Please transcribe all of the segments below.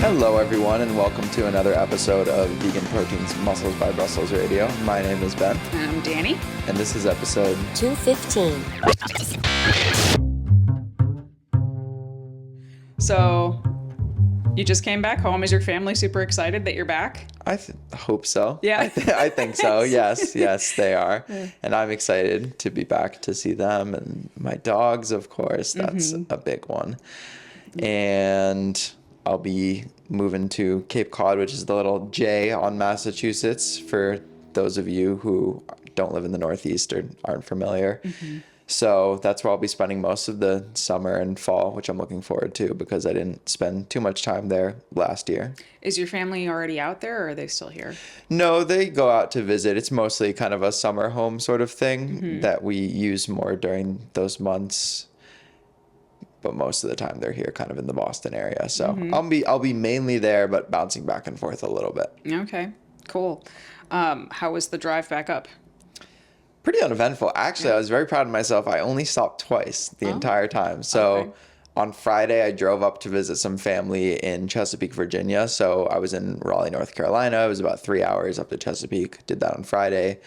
Hello, everyone, and welcome to another episode of Vegan Proteins Muscles by Brussels Radio. My name is Ben. And I'm Dani. And this is episode 215. So, you just came back home. Is your family super excited that you're back? I hope so. Yeah. I think so. Yes, they are. Yeah. And I'm excited to be back to see them and my dogs, of course. That's a big one. And I'll be moving to Cape Cod, which is the little J on Massachusetts, for those of you who don't live in the Northeast or aren't familiar. So that's where I'll be spending most of the summer and fall, which I'm looking forward to because I didn't spend too much time there last year. Is your family already out there or are they still here? No, they go out to visit. It's mostly kind of a summer home sort of thing that we use more during those months. But most of the time they're here kind of in the Boston area. So I'll be mainly there, but bouncing back and forth a little bit. Okay, cool. How was the drive back up? Pretty uneventful. Actually, I was very proud of myself. I only stopped twice the entire time. So on Friday, I drove up to visit some family in Chesapeake, Virginia. So I was in Raleigh, North Carolina. It was about 3 hours up to Chesapeake. Did that on Friday.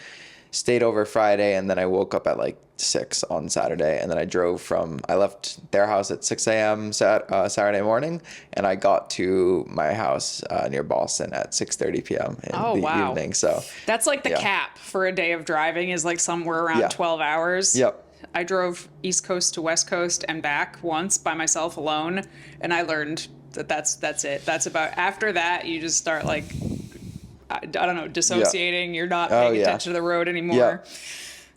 Stayed over Friday, and then I woke up at like 6 on Saturday, and then I left their house at 6 a.m. Saturday morning, and I got to my house near Boston at 6:30 p.m. in the evening. So that's like the cap for a day of driving is like somewhere around 12 hours. Yep. I drove East Coast to West Coast and back once by myself alone, and I learned that's it. That's about, after that, you just start like, I don't know, dissociating. You're not paying attention to the road anymore.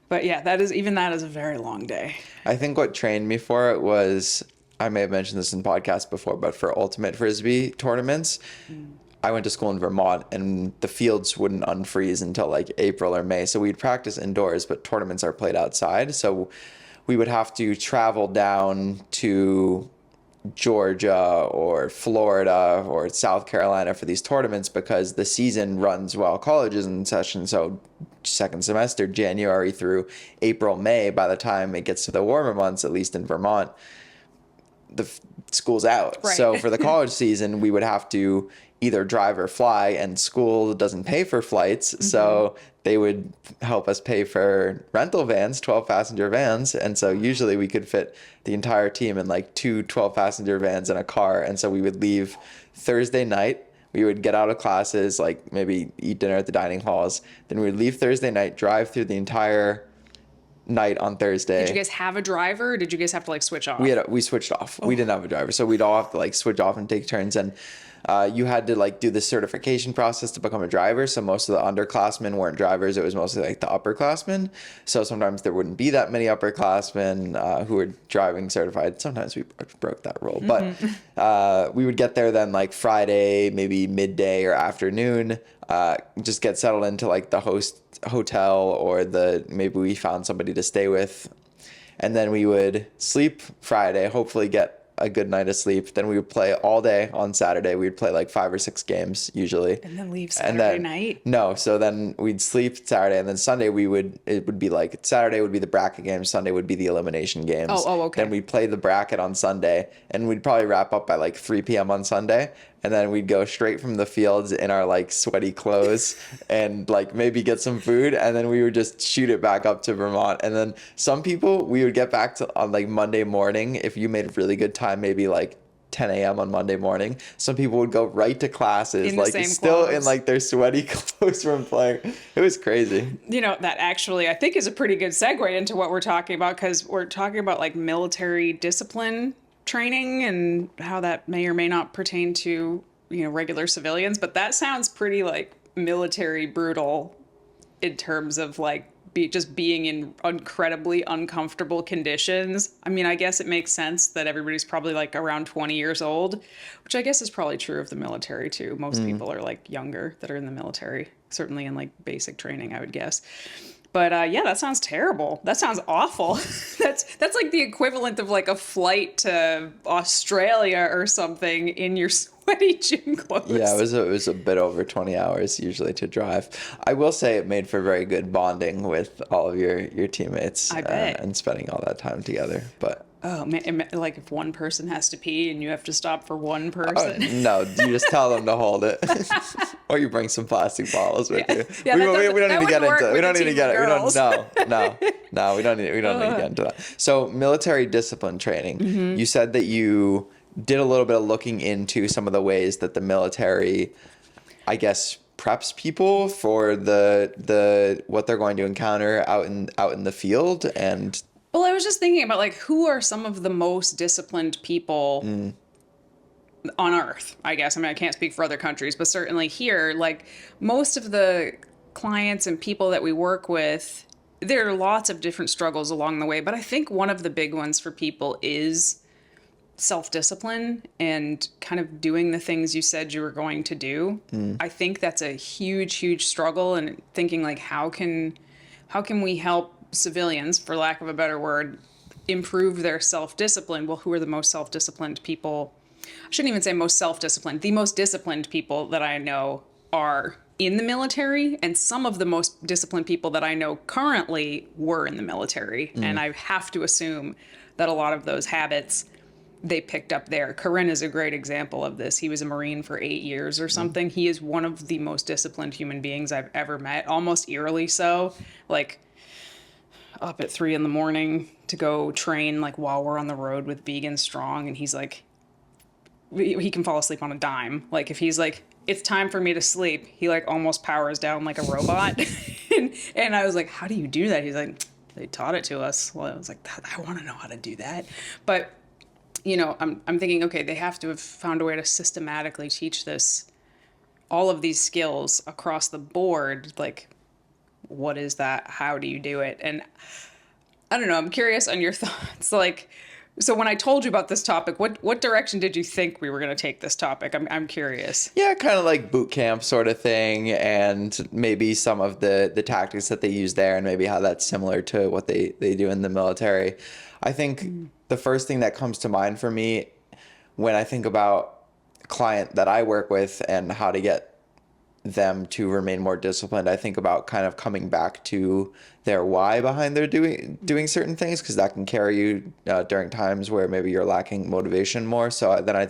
But yeah, that is a very long day. I think what trained me for it was, I may have mentioned this in podcasts before, but for ultimate Frisbee tournaments, I went to school in Vermont and the fields wouldn't unfreeze until like April or May. So we'd practice indoors, but tournaments are played outside. So we would have to travel down to Georgia or Florida or South Carolina for these tournaments because the season runs while college is in session. So second semester, January through April, May, by the time it gets to the warmer months, at least in Vermont, the school's out. Right. So for the college season, we would have to either drive or fly, and school doesn't pay for flights. So they would help us pay for rental vans, 12-passenger vans. And so usually we could fit the entire team in like 2 12-passenger vans in a car. And so we would leave Thursday night. We would get out of classes, like maybe eat dinner at the dining halls. Then we would leave Thursday night, drive through the entire night on Thursday. Did you guys have a driver or did you guys have to like switch off? We switched off. We didn't have a driver. So we'd all have to like switch off and take turns. And you had to like do the certification process to become a driver. So most of the underclassmen weren't drivers. It was mostly like the upperclassmen. So sometimes there wouldn't be that many upperclassmen who were driving certified. Sometimes we broke that rule. But we would get there then like Friday, maybe midday or afternoon, just get settled into like the host hotel or maybe we found somebody to stay with. And then we would sleep Friday, hopefully get a good night of sleep. Then we would play all day on Saturday. We'd play like 5 or 6 games usually. And then leave Saturday night? No. So then we'd sleep Saturday, and then Sunday it would be like, Saturday would be the bracket games, Sunday would be the elimination games. Oh, okay. Then we'd play the bracket on Sunday, and we'd probably wrap up by like 3 p.m. on Sunday. And then we'd go straight from the fields in our like sweaty clothes and like maybe get some food. And then we would just shoot it back up to Vermont. And then some people we would get back to on like Monday morning. If you made really good time, maybe like 10 a.m. on Monday morning. Some people would go right to classes, like still in like their sweaty clothes from playing. It was crazy. You know, that actually I think is a pretty good segue into what we're talking about, because we're talking about like military discipline training and how that may or may not pertain to, you know, regular civilians. But that sounds pretty like military brutal in terms of like just being in incredibly uncomfortable conditions. I mean, I guess it makes sense that everybody's probably like around 20 years old, which I guess is probably true of the military too. Most people are like younger that are in the military, certainly in like basic training, I would guess. But yeah, that sounds terrible. That sounds awful. That's like the equivalent of like a flight to Australia or something in your sweaty gym clothes. Yeah, it was a bit over 20 hours usually to drive. I will say it made for very good bonding with all of your teammates. I bet. And spending all that time together. But Oh man, like if one person has to pee and you have to stop for one person. No, you just tell them to hold it. Or you bring some plastic bottles with you. Yeah, We don't that need to get wouldn't work into it. We with don't a need to team get of it. We don't, girls. no, we don't need to get into that. So military discipline training, Mm-hmm. you said that you did a little bit of looking into some of the ways that the military, I guess, preps people for the what they're going to encounter out in the field. And Well, I was just thinking about like who are some of the most disciplined people on Earth, I guess. I mean, I can't speak for other countries, but certainly here, like most of the clients and people that we work with, there are lots of different struggles along the way, but I think one of the big ones for people is self-discipline and kind of doing the things you said you were going to do. I think that's a huge struggle, and thinking like how can we help civilians, for lack of a better word, improve their self-discipline? Well, who are the most self-disciplined people? I shouldn't even say most self-disciplined. The most disciplined people that I know are in the military, and some of the most disciplined people that I know currently were in the military. And I have to assume that a lot of those habits they picked up there. Corinne is a great example of this. He was a Marine for 8 years or something. He is one of the most disciplined human beings I've ever met, almost eerily so. Like up at 3 a.m. to go train like while we're on the road with Vegan Strong, and he's like, he can fall asleep on a dime. Like if he's like, it's time for me to sleep, he like almost powers down like a robot. and I was like, how do you do that? He's like, they taught it to us. Well, I was like, I want to know how to do that. But you know, I'm thinking, okay, they have to have found a way to systematically teach all of these skills across the board. Like, what is that? How do you do it? And I don't know, I'm curious on your thoughts. Like, so when I told you about this topic, what direction did you think we were going to take this topic? I'm curious. yeah, kind of like boot camp sort of thing, and maybe some of the tactics that they use there, and maybe how that's similar to what they do in the military. I think the first thing that comes to mind for me when I think about a client that I work with and how to get them to remain more disciplined, I think about kind of coming back to their why behind their doing certain things, because that can carry you during times where maybe you're lacking motivation more. So then I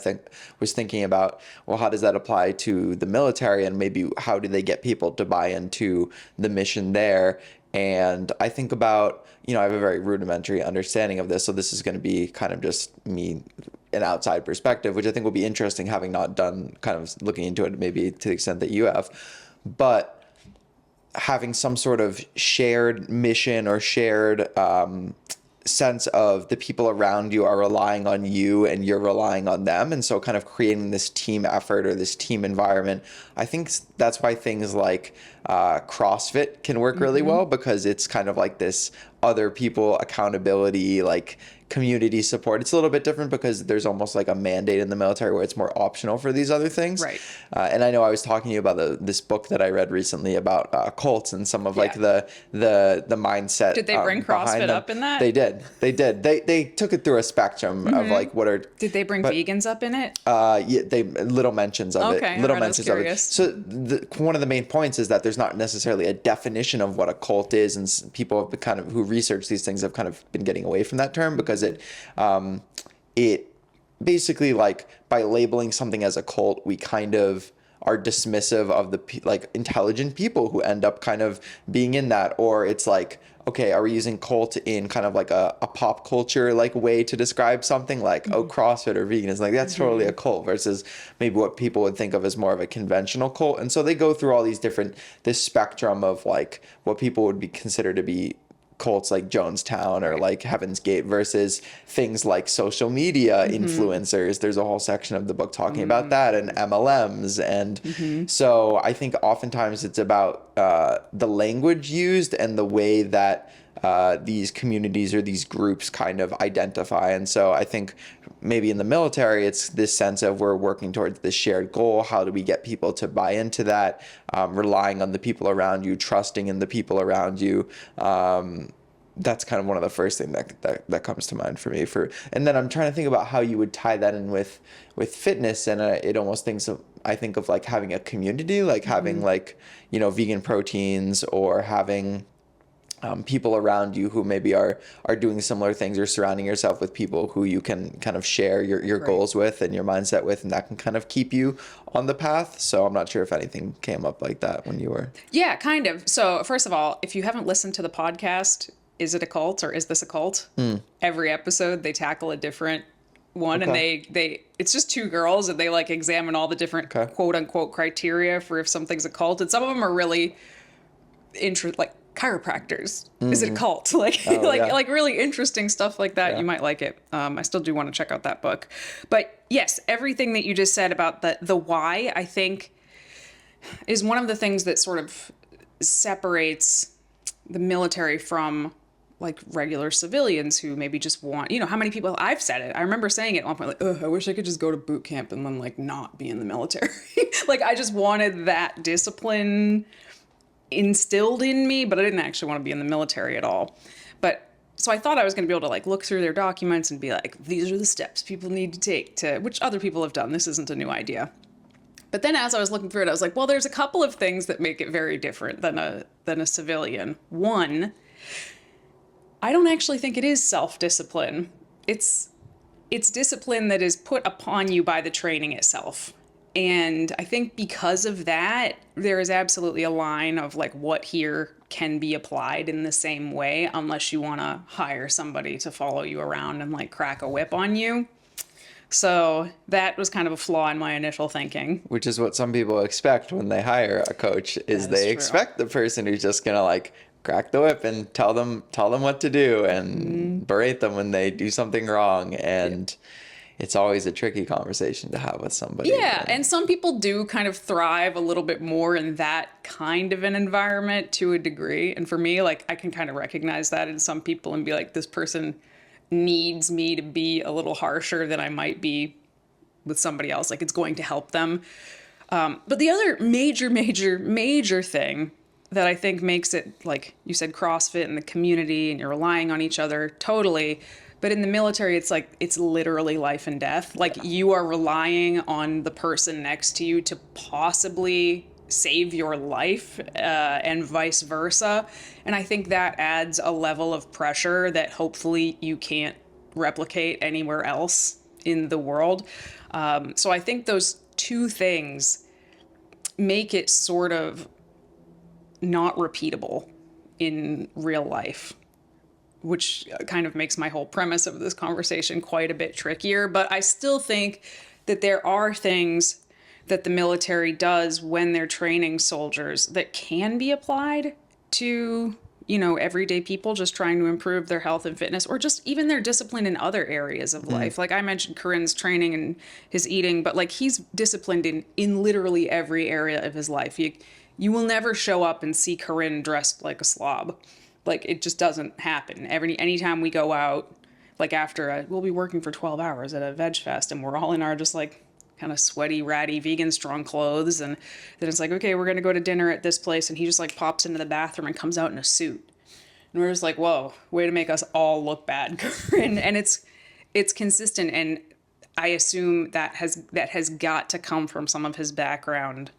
was thinking about, well, how does that apply to the military, and maybe how do they get people to buy into the mission there? And I think about, I have a very rudimentary understanding of this, so this is going to be kind of just me, an outside perspective, which I think will be interesting, having not done kind of looking into it maybe to the extent that you have. But having some sort of shared mission or shared sense of the people around you are relying on you and you're relying on them. And so kind of creating this team effort or this team environment. I think that's why things like CrossFit can work really well, because it's kind of like this other people accountability, like community support. It's a little bit different because there's almost like a mandate in the military where it's more optional for these other things. Right. And I know I was talking to you about this book that I read recently about cults and some of like Yeah. the mindset. Did they bring CrossFit up in that? They did. They took it through a spectrum of like what are. Did they bring vegans up in it? Yeah, they little mentions of Okay, it. Little alright, I was mentions of it. curious. So one of the main points is that there's not necessarily a definition of what a cult is, and people have been kind of who research these things have kind of been getting away from that term, because it basically, like, by labeling something as a cult, we kind of are dismissive of the like intelligent people who end up kind of being in that. Or it's like, okay, are we using cult in kind of like a pop culture like way to describe something, like CrossFit or veganism, like that's totally a cult, versus maybe what people would think of as more of a conventional cult. And so they go through all these this spectrum of like what people would be considered to be cults, like Jonestown or like Heaven's Gate, versus things like social media influencers. There's a whole section of the book talking about that, and MLMs. And so I think oftentimes it's about the language used and the way that these communities or these groups kind of identify. And so I think maybe in the military, it's this sense of we're working towards this shared goal. How do we get people to buy into that? Relying on the people around you, trusting in the people around you. That's kind of one of the first things that comes to mind for me. And then I'm trying to think about how you would tie that in with fitness, and it almost I think of like having a community, like having like, VeganProteins, or having people around you who maybe are doing similar things, or surrounding yourself with people who you can kind of share your Right. goals with and your mindset with, and that can kind of keep you on the path. So I'm not sure if anything came up like that when you were. Yeah, kind of. So first of all, if you haven't listened to the podcast, Is It a Cult or Is This a Cult? Every episode they tackle a different one, and they it's just two girls, and they like examine all the different quote unquote criteria for if something's a cult, and some of them are really like chiropractors. Is it a cult? Like like really interesting stuff like that. You might like it. I still do want to check out that book. But yes, everything that you just said about the why, I think, is one of the things that sort of separates the military from like regular civilians who maybe just want, how many people, I've said it. I remember saying it at one point, like, ugh, I wish I could just go to boot camp and then like not be in the military. Like I just wanted that discipline instilled in me, but I didn't actually want to be in the military at all. But so I thought I was going to be able to like look through their documents and be like, these are the steps people need to take to, which other people have done. This isn't a new idea. But then as I was looking through it, I was like, well, there's a couple of things that make it very different than a civilian. One, I don't actually think it is self-discipline. It's discipline that is put upon you by the training itself. And I think because of that, there is absolutely a line of like what here can be applied in the same way, unless you want to hire somebody to follow you around and like crack a whip on you. So that was kind of a flaw in my initial thinking. Which is what some people expect when they hire a coach, is they expect the person who's just gonna like crack the whip and tell them what to do and berate them when they do something wrong. And it's always a tricky conversation to have with somebody. Yeah, and some people do kind of thrive a little bit more in that kind of an environment to a degree. And for me, like I can kind of recognize that in some people and be like, this person needs me to be a little harsher than I might be with somebody else. Like it's going to help them. But the other major thing that I think makes it, like you said, CrossFit and the community, and you're relying on each other totally. But in the military, it's like, it's literally life and death. Like you are relying on the person next to you to possibly save your life, and vice versa. And I think that adds a level of pressure that hopefully you can't replicate anywhere else in the world. So I think those two things make it sort of not repeatable in real life, which kind of makes my whole premise of this conversation quite a bit trickier. But I still think that there are things that the military does when they're training soldiers that can be applied to, everyday people just trying to improve their health and fitness, or just even their discipline in other areas of life. Like I mentioned Corinne's training and his eating, but like he's disciplined in literally every area of his life. You will never show up and see Corinne dressed like a slob. Like it just doesn't happen. Anytime we go out, like we'll be working for 12 hours at a veg fest, and we're all in our just like kind of sweaty, ratty, vegan strong clothes. And then it's like, okay, we're going to go to dinner at this place. And he just like pops into the bathroom and comes out in a suit. And we're just like, whoa, way to make us all look bad. And it's consistent. And I assume that has got to come from some of his background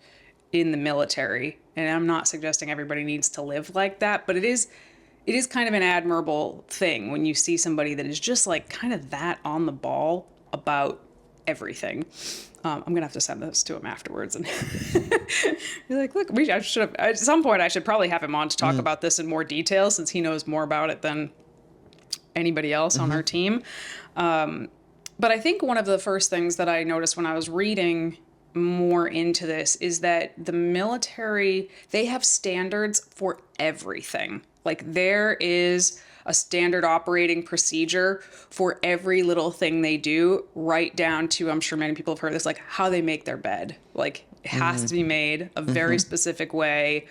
in the military. And I'm not suggesting everybody needs to live like that, but it is kind of an admirable thing when you see somebody that is just like kind of that on the ball about everything. I'm gonna have to send this to him afterwards and be like, look, at some point I should probably have him on to talk about this in more detail, since he knows more about it than anybody else on our team. But I think one of the first things that I noticed when I was reading more into this is that the military, they have standards for everything. Like there is a standard operating procedure for every little thing they do, right down to, I'm sure many people have heard this, like how they make their bed. Like it has to be made a very specific way.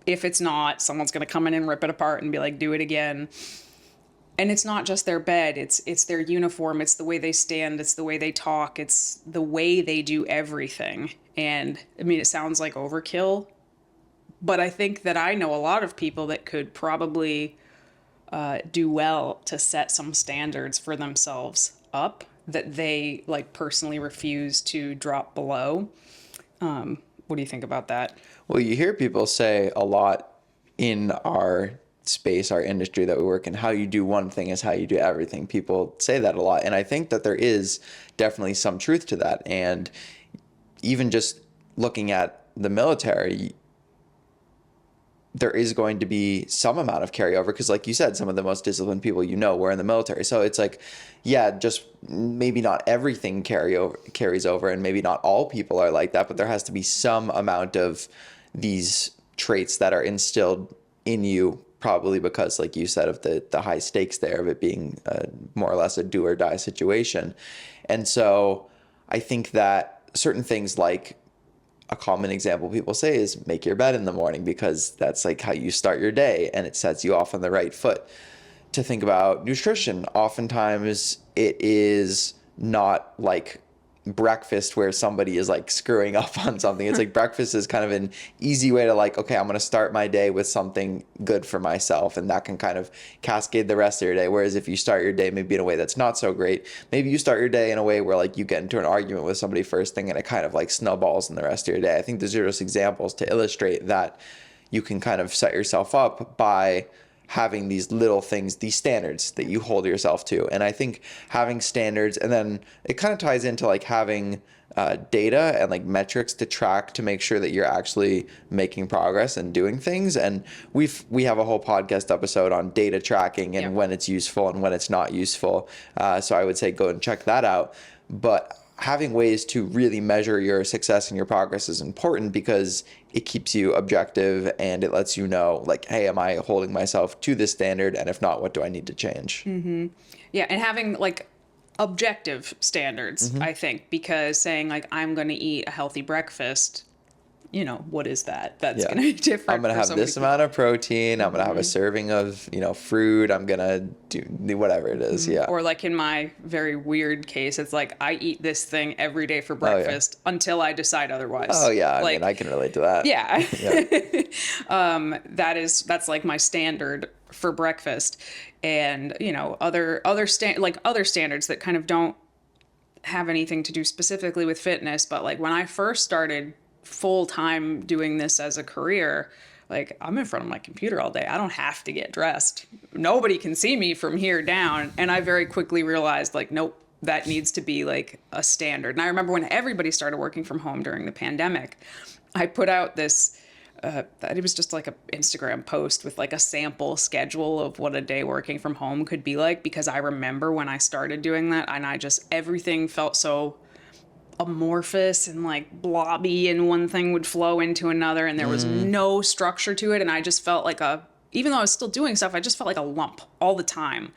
If it's not, someone's going to come in and rip it apart and be like, do it again. And it's not just their bed, it's their uniform, it's the way they stand, it's the way they talk, it's the way they do everything. And I mean, it sounds like overkill, but I think that I know a lot of people that could probably do well to set some standards for themselves up that they like personally refuse to drop below. What do you think about that? Well, you hear people say a lot in our space, our industry that we work in, how you do one thing is how you do everything. People say that a lot. And I think that there is definitely some truth to that. And even just looking at the military, there is going to be some amount of carryover because, like you said, some of the most disciplined people were in the military. So it's like, yeah, just maybe not everything carries over, and maybe not all people are like that, but there has to be some amount of these traits that are instilled in you, probably because, like you said, of the high stakes there of it being more or less a do or die situation. And so I think that certain things, like a common example people say is make your bed in the morning, because that's like how you start your day and it sets you off on the right foot. To think about nutrition, oftentimes it is not like breakfast where somebody is like screwing up on something. It's like breakfast is kind of an easy way to like, okay, I'm going to start my day with something good for myself, and that can kind of cascade the rest of your day. Whereas if you start your day maybe in a way that's not so great, maybe you start your day in a way where like you get into an argument with somebody first thing and it kind of like snowballs in the rest of your day. I think those are just examples to illustrate that you can kind of set yourself up by having these little things, these standards that you hold yourself to. And I think having standards, and then it kind of ties into like having data and like metrics to track to make sure that you're actually making progress and doing things. And we have a whole podcast episode on data tracking and when it's useful and when it's not useful. So I would say go and check that out. But having ways to really measure your success and your progress is important because it keeps you objective and it lets you know, like, hey, am I holding myself to this standard? And if not, what do I need to change? Mm-hmm. Yeah, and having like objective standards, I think, because saying like, I'm going to eat a healthy breakfast, you know, what is that? That's going to be different. I'm going to have this amount of protein. I'm going to have a serving of, you know, fruit. I'm going to do whatever it is. Yeah. Or like in my very weird case, it's like I eat this thing every day for breakfast until I decide otherwise. Oh yeah. I like, mean, I can relate to that. Yeah. That's like my standard for breakfast. And, you know, other standards that kind of don't have anything to do specifically with fitness. But like when I first started full time doing this as a career, like I'm in front of my computer all day. I don't have to get dressed. Nobody can see me from here down. And I very quickly realized like, nope, that needs to be like a standard. And I remember when everybody started working from home during the pandemic, I put out this, it was just like an Instagram post with like a sample schedule of what a day working from home could be like, because I remember when I started doing that and everything felt so amorphous and like blobby, and one thing would flow into another and there was no structure to it. And I just felt like even though I was still doing stuff, I just felt like a lump all the time.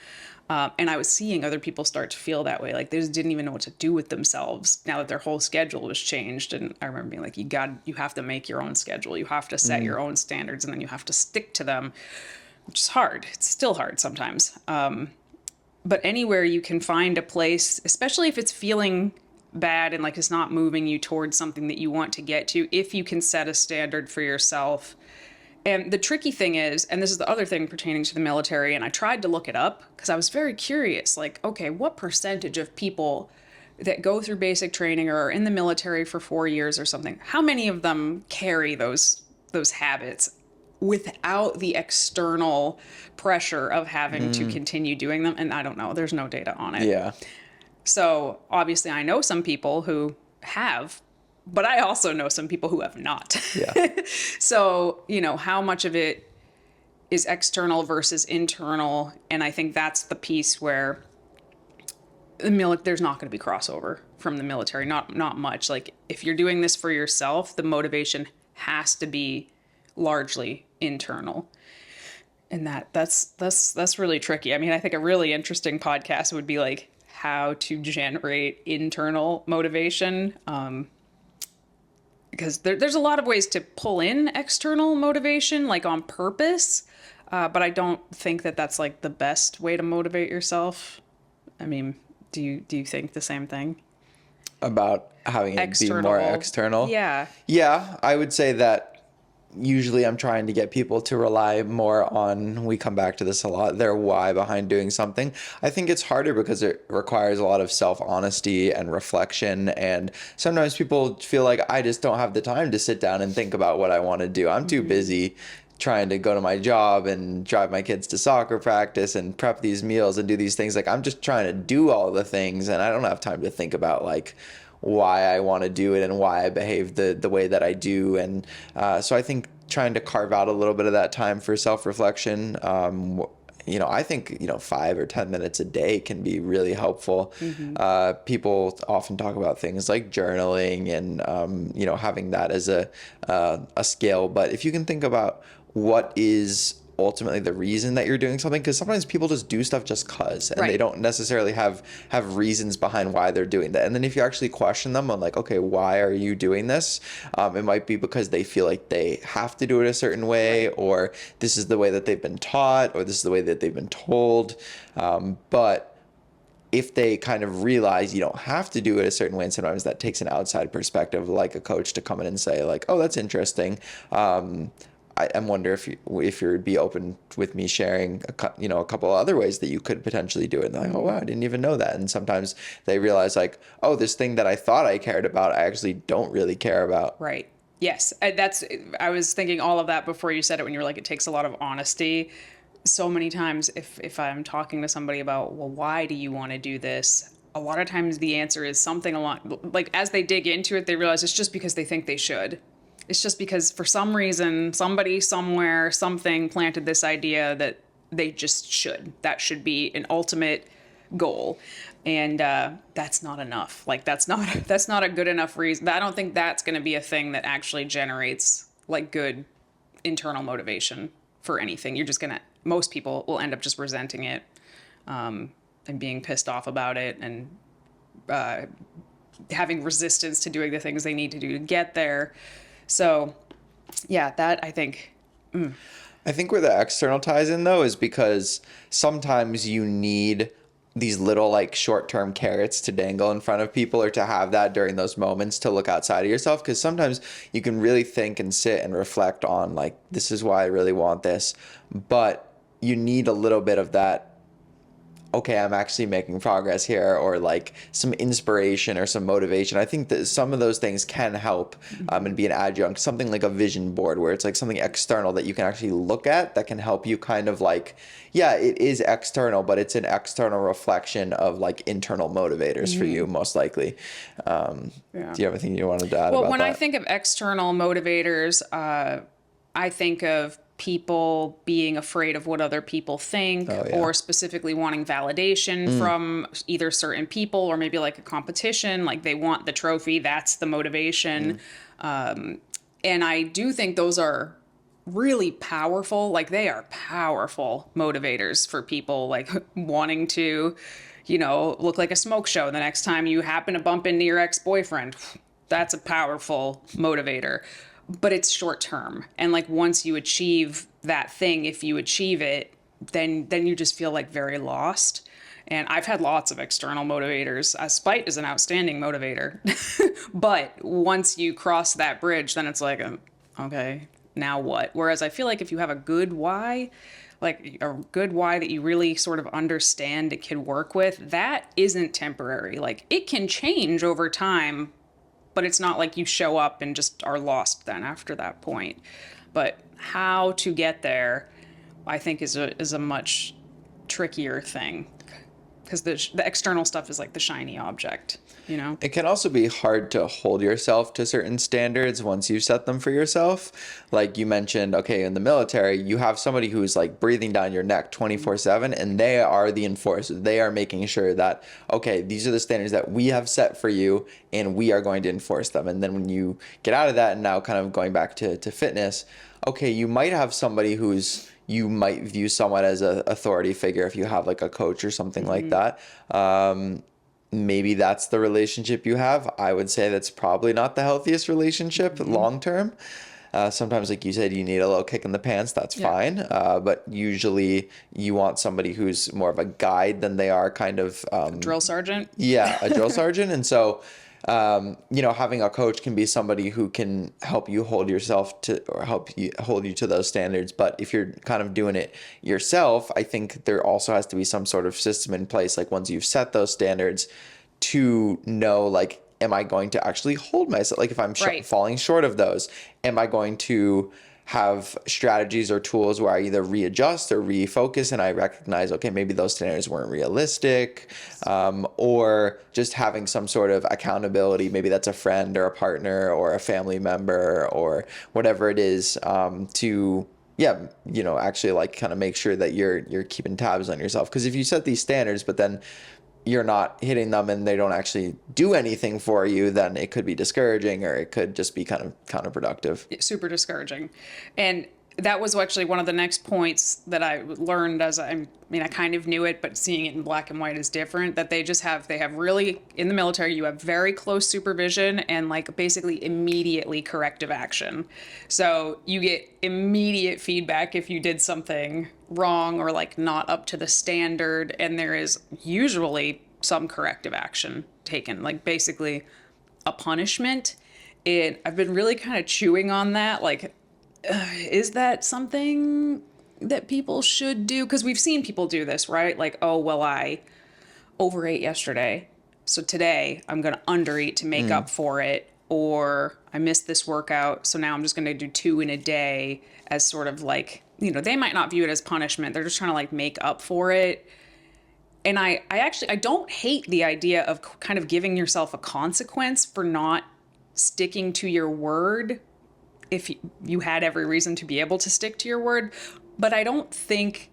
And I was seeing other people start to feel that way. Like they just didn't even know what to do with themselves now that their whole schedule was changed. And I remember being like, you have to make your own schedule. You have to set your own standards and then you have to stick to them, which is hard. It's still hard sometimes. But anywhere you can find a place, especially if it's feeling bad and like it's not moving you towards something that you want to get to, if you can set a standard for yourself. And the tricky thing is, and this is the other thing pertaining to the military, and I tried to look it up because I was very curious, like, okay, what percentage of people that go through basic training or are in the military for 4 years or something, how many of them carry those habits without the external pressure of having to continue doing them? And I don't know, there's no data on it. Yeah. So obviously I know some people who have, but I also know some people who have not. Yeah. So, you know, how much of it is external versus internal? And I think that's the piece where there's not going to be crossover from the military, not much. Like if you're doing this for yourself, the motivation has to be largely internal. And that's really tricky. I mean, I think a really interesting podcast would be like how to generate internal motivation. Because there's a lot of ways to pull in external motivation, like on purpose. But I don't think that that's like the best way to motivate yourself. I mean, do you think the same thing? About having it be more external? Yeah. Yeah, I would say that usually I'm trying to get people to rely more on, we come back to this a lot, their why behind doing something. I think it's harder because it requires a lot of self-honesty and reflection. And sometimes people feel like I just don't have the time to sit down and think about what I want to do. I'm too busy trying to go to my job and drive my kids to soccer practice and prep these meals and do these things. Like I'm just trying to do all the things, and I don't have time to think about like why I want to do it and why I behave the way that I do. And so I think trying to carve out a little bit of that time for self-reflection, I think, 5 or 10 minutes a day can be really helpful. People often talk about things like journaling and, having that as a skill. But if you can think about what is ultimately the reason that you're doing something, because sometimes people just do stuff just cause, and they don't necessarily have reasons behind why they're doing that. And then if you actually question them on like, okay, why are you doing this? It might be because they feel like they have to do it a certain way, or this is the way that they've been taught, or this is the way that they've been told. But if they kind of realize you don't have to do it a certain way, and sometimes that takes an outside perspective, like a coach, to come in and say like, oh, that's interesting. I wonder if you'd be open with me sharing a couple of other ways that you could potentially do it. And they're like, oh wow, I didn't even know that. And sometimes they realize like, oh, this thing that I thought I cared about, I actually don't really care about. Right. Yes. I was thinking all of that before you said it, when you were like, it takes a lot of honesty. So many times if I'm talking to somebody about, well, why do you want to do this? A lot of times the answer is something along, like as they dig into it, they realize it's just because they think they should. It's just because for some reason, somebody somewhere, something planted this idea that they just should. That should be an ultimate goal. And that's not enough. Like that's not a good enough reason. I don't think that's going to be a thing that actually generates like good internal motivation for anything. Most people will end up just resenting it and being pissed off about it, and having resistance to doing the things they need to do to get there. So, yeah, that I think. I think where the external ties in though is because sometimes you need these little like short-term carrots to dangle in front of people, or to have that during those moments to look outside of yourself. Because sometimes you can really think and sit and reflect on like, this is why I really want this, but you need a little bit of that, okay, I'm actually making progress here, or like some inspiration or some motivation. I think that some of those things can help and be an adjunct. Something like a vision board, where it's like something external that you can actually look at that can help you kind of like, yeah, it is external, but it's an external reflection of like internal motivators for you, most likely. Do you have anything you wanted to add about that? Well, when I think of external motivators, I think of people being afraid of what other people think, or specifically wanting validation from either certain people, or maybe like a competition, like they want the trophy, that's the motivation. And I do think those are really powerful, like they are powerful motivators for people, like wanting to, look like a smoke show the next time you happen to bump into your ex-boyfriend. That's a powerful motivator. But it's short term. And like once you achieve that thing, if you achieve it, then you just feel like very lost. And I've had lots of external motivators. Spite is an outstanding motivator. But once you cross that bridge, then it's like, okay, now what? Whereas I feel like if you have a good why, like a good why that you really sort of understand it can work with, that isn't temporary. Like it can change over time, but it's not like you show up and just are lost then after that point. But how to get there, I think, is a much trickier thing, because the external stuff is like the shiny object, It can also be hard to hold yourself to certain standards once you set them for yourself. Like you mentioned, okay, in the military, you have somebody who's like breathing down your neck 24/7, and they are the enforcer. They are making sure that, okay, these are the standards that we have set for you, and we are going to enforce them. And then when you get out of that, and now kind of going back to fitness, okay, you might have somebody you might view somewhat as an authority figure if you have like a coach or something like that. Maybe that's the relationship you have. I would say that's probably not the healthiest relationship long term. Sometimes, like you said, you need a little kick in the pants. That's fine. But usually you want somebody who's more of a guide than they are kind of... drill sergeant? Yeah, a drill sergeant. And so... having a coach can be somebody who can help you hold yourself to, or hold you to those standards. But if you're kind of doing it yourself, I think there also has to be some sort of system in place. Like once you've set those standards, to know, like, am I going to actually hold myself? Like if I'm falling short of those, am I going to have strategies or tools where I either readjust or refocus, and I recognize, okay, maybe those standards weren't realistic, or just having some sort of accountability. Maybe that's a friend or a partner or a family member or whatever it is, to actually like kind of make sure that you're keeping tabs on yourself. Because if you set these standards, but then you're not hitting them and they don't actually do anything for you, then it could be discouraging, or it could just be kind of counterproductive. Super discouraging. And that was actually one of the next points that I learned as I kind of knew it, but seeing it in black and white is different, that they have really, in the military, you have very close supervision and like basically immediately corrective action. So you get immediate feedback if you did something wrong or like not up to the standard. And there is usually some corrective action taken, like basically a punishment. I've been really kind of chewing on that, like, is that something that people should do? Because we've seen people do this, right? Like, oh, well, I overate yesterday, so today I'm going to undereat to make up for it. Or I missed this workout, so now I'm just going to do 2 in a day, as sort of like, they might not view it as punishment. They're just trying to like make up for it. And I don't hate the idea of kind of giving yourself a consequence for not sticking to your word, if you had every reason to be able to stick to your word. But I don't think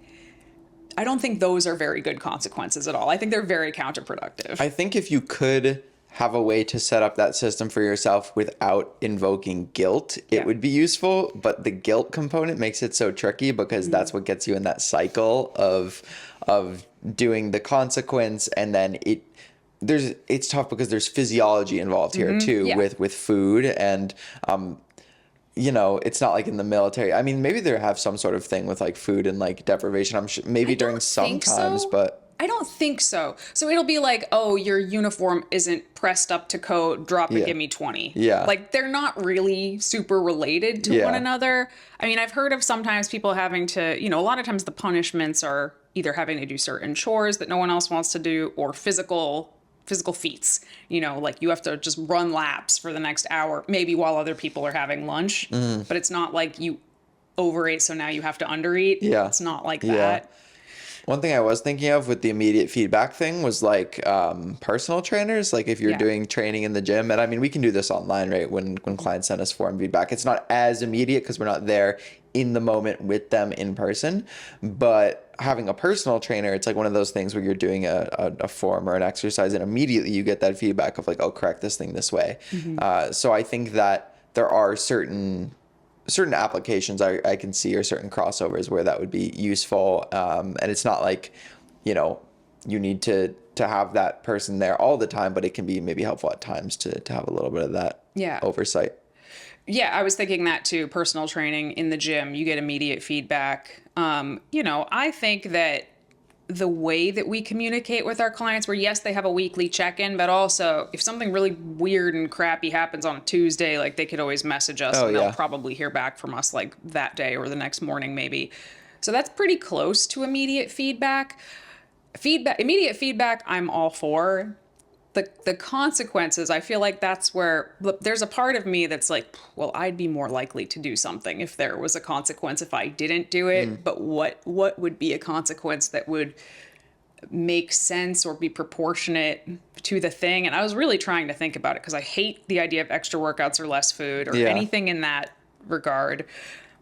those are very good consequences at all. I think they're very counterproductive. I think if you could have a way to set up that system for yourself without invoking guilt, it would be useful. But the guilt component makes it so tricky, because that's what gets you in that cycle of doing the consequence. And then it's tough because there's physiology involved here too, with food. And it's not like in the military. I mean, maybe they have some sort of thing with like food and like deprivation. I'm sure maybe during some times, but I don't think so. So it'll be like, oh, your uniform isn't pressed up to code, drop it, give me 20. Yeah. Like, they're not really super related to one another. I mean, I've heard of sometimes people having to, a lot of times the punishments are either having to do certain chores that no one else wants to do, or physical feats, like you have to just run laps for the next hour, maybe while other people are having lunch. But it's not like you overate, so now you have to undereat. Yeah. It's not like that. One thing I was thinking of with the immediate feedback thing was like personal trainers. Like if you're doing training in the gym, and I mean, we can do this online, right? When clients send us form feedback, it's not as immediate because we're not there in the moment with them in person. But having a personal trainer, it's like one of those things where you're doing a form or an exercise, and immediately you get that feedback of like, oh, correct this thing this way. So I think that there are certain applications I can see, or certain crossovers where that would be useful. And it's not like, you need to have that person there all the time, but it can be maybe helpful at times to have a little bit of that oversight. Yeah, I was thinking that too. Personal training in the gym, you get immediate feedback. I think that the way that we communicate with our clients, where yes, they have a weekly check-in, but also if something really weird and crappy happens on a Tuesday, like they could always message us and they'll probably hear back from us like that day or the next morning maybe. So that's pretty close to immediate feedback. Immediate feedback, I'm all for. The consequences, I feel like that's where there's a part of me that's like, well, I'd be more likely to do something if there was a consequence if I didn't do it. But what would be a consequence that would make sense or be proportionate to the thing? And I was really trying to think about it, because I hate the idea of extra workouts or less food or anything in that regard.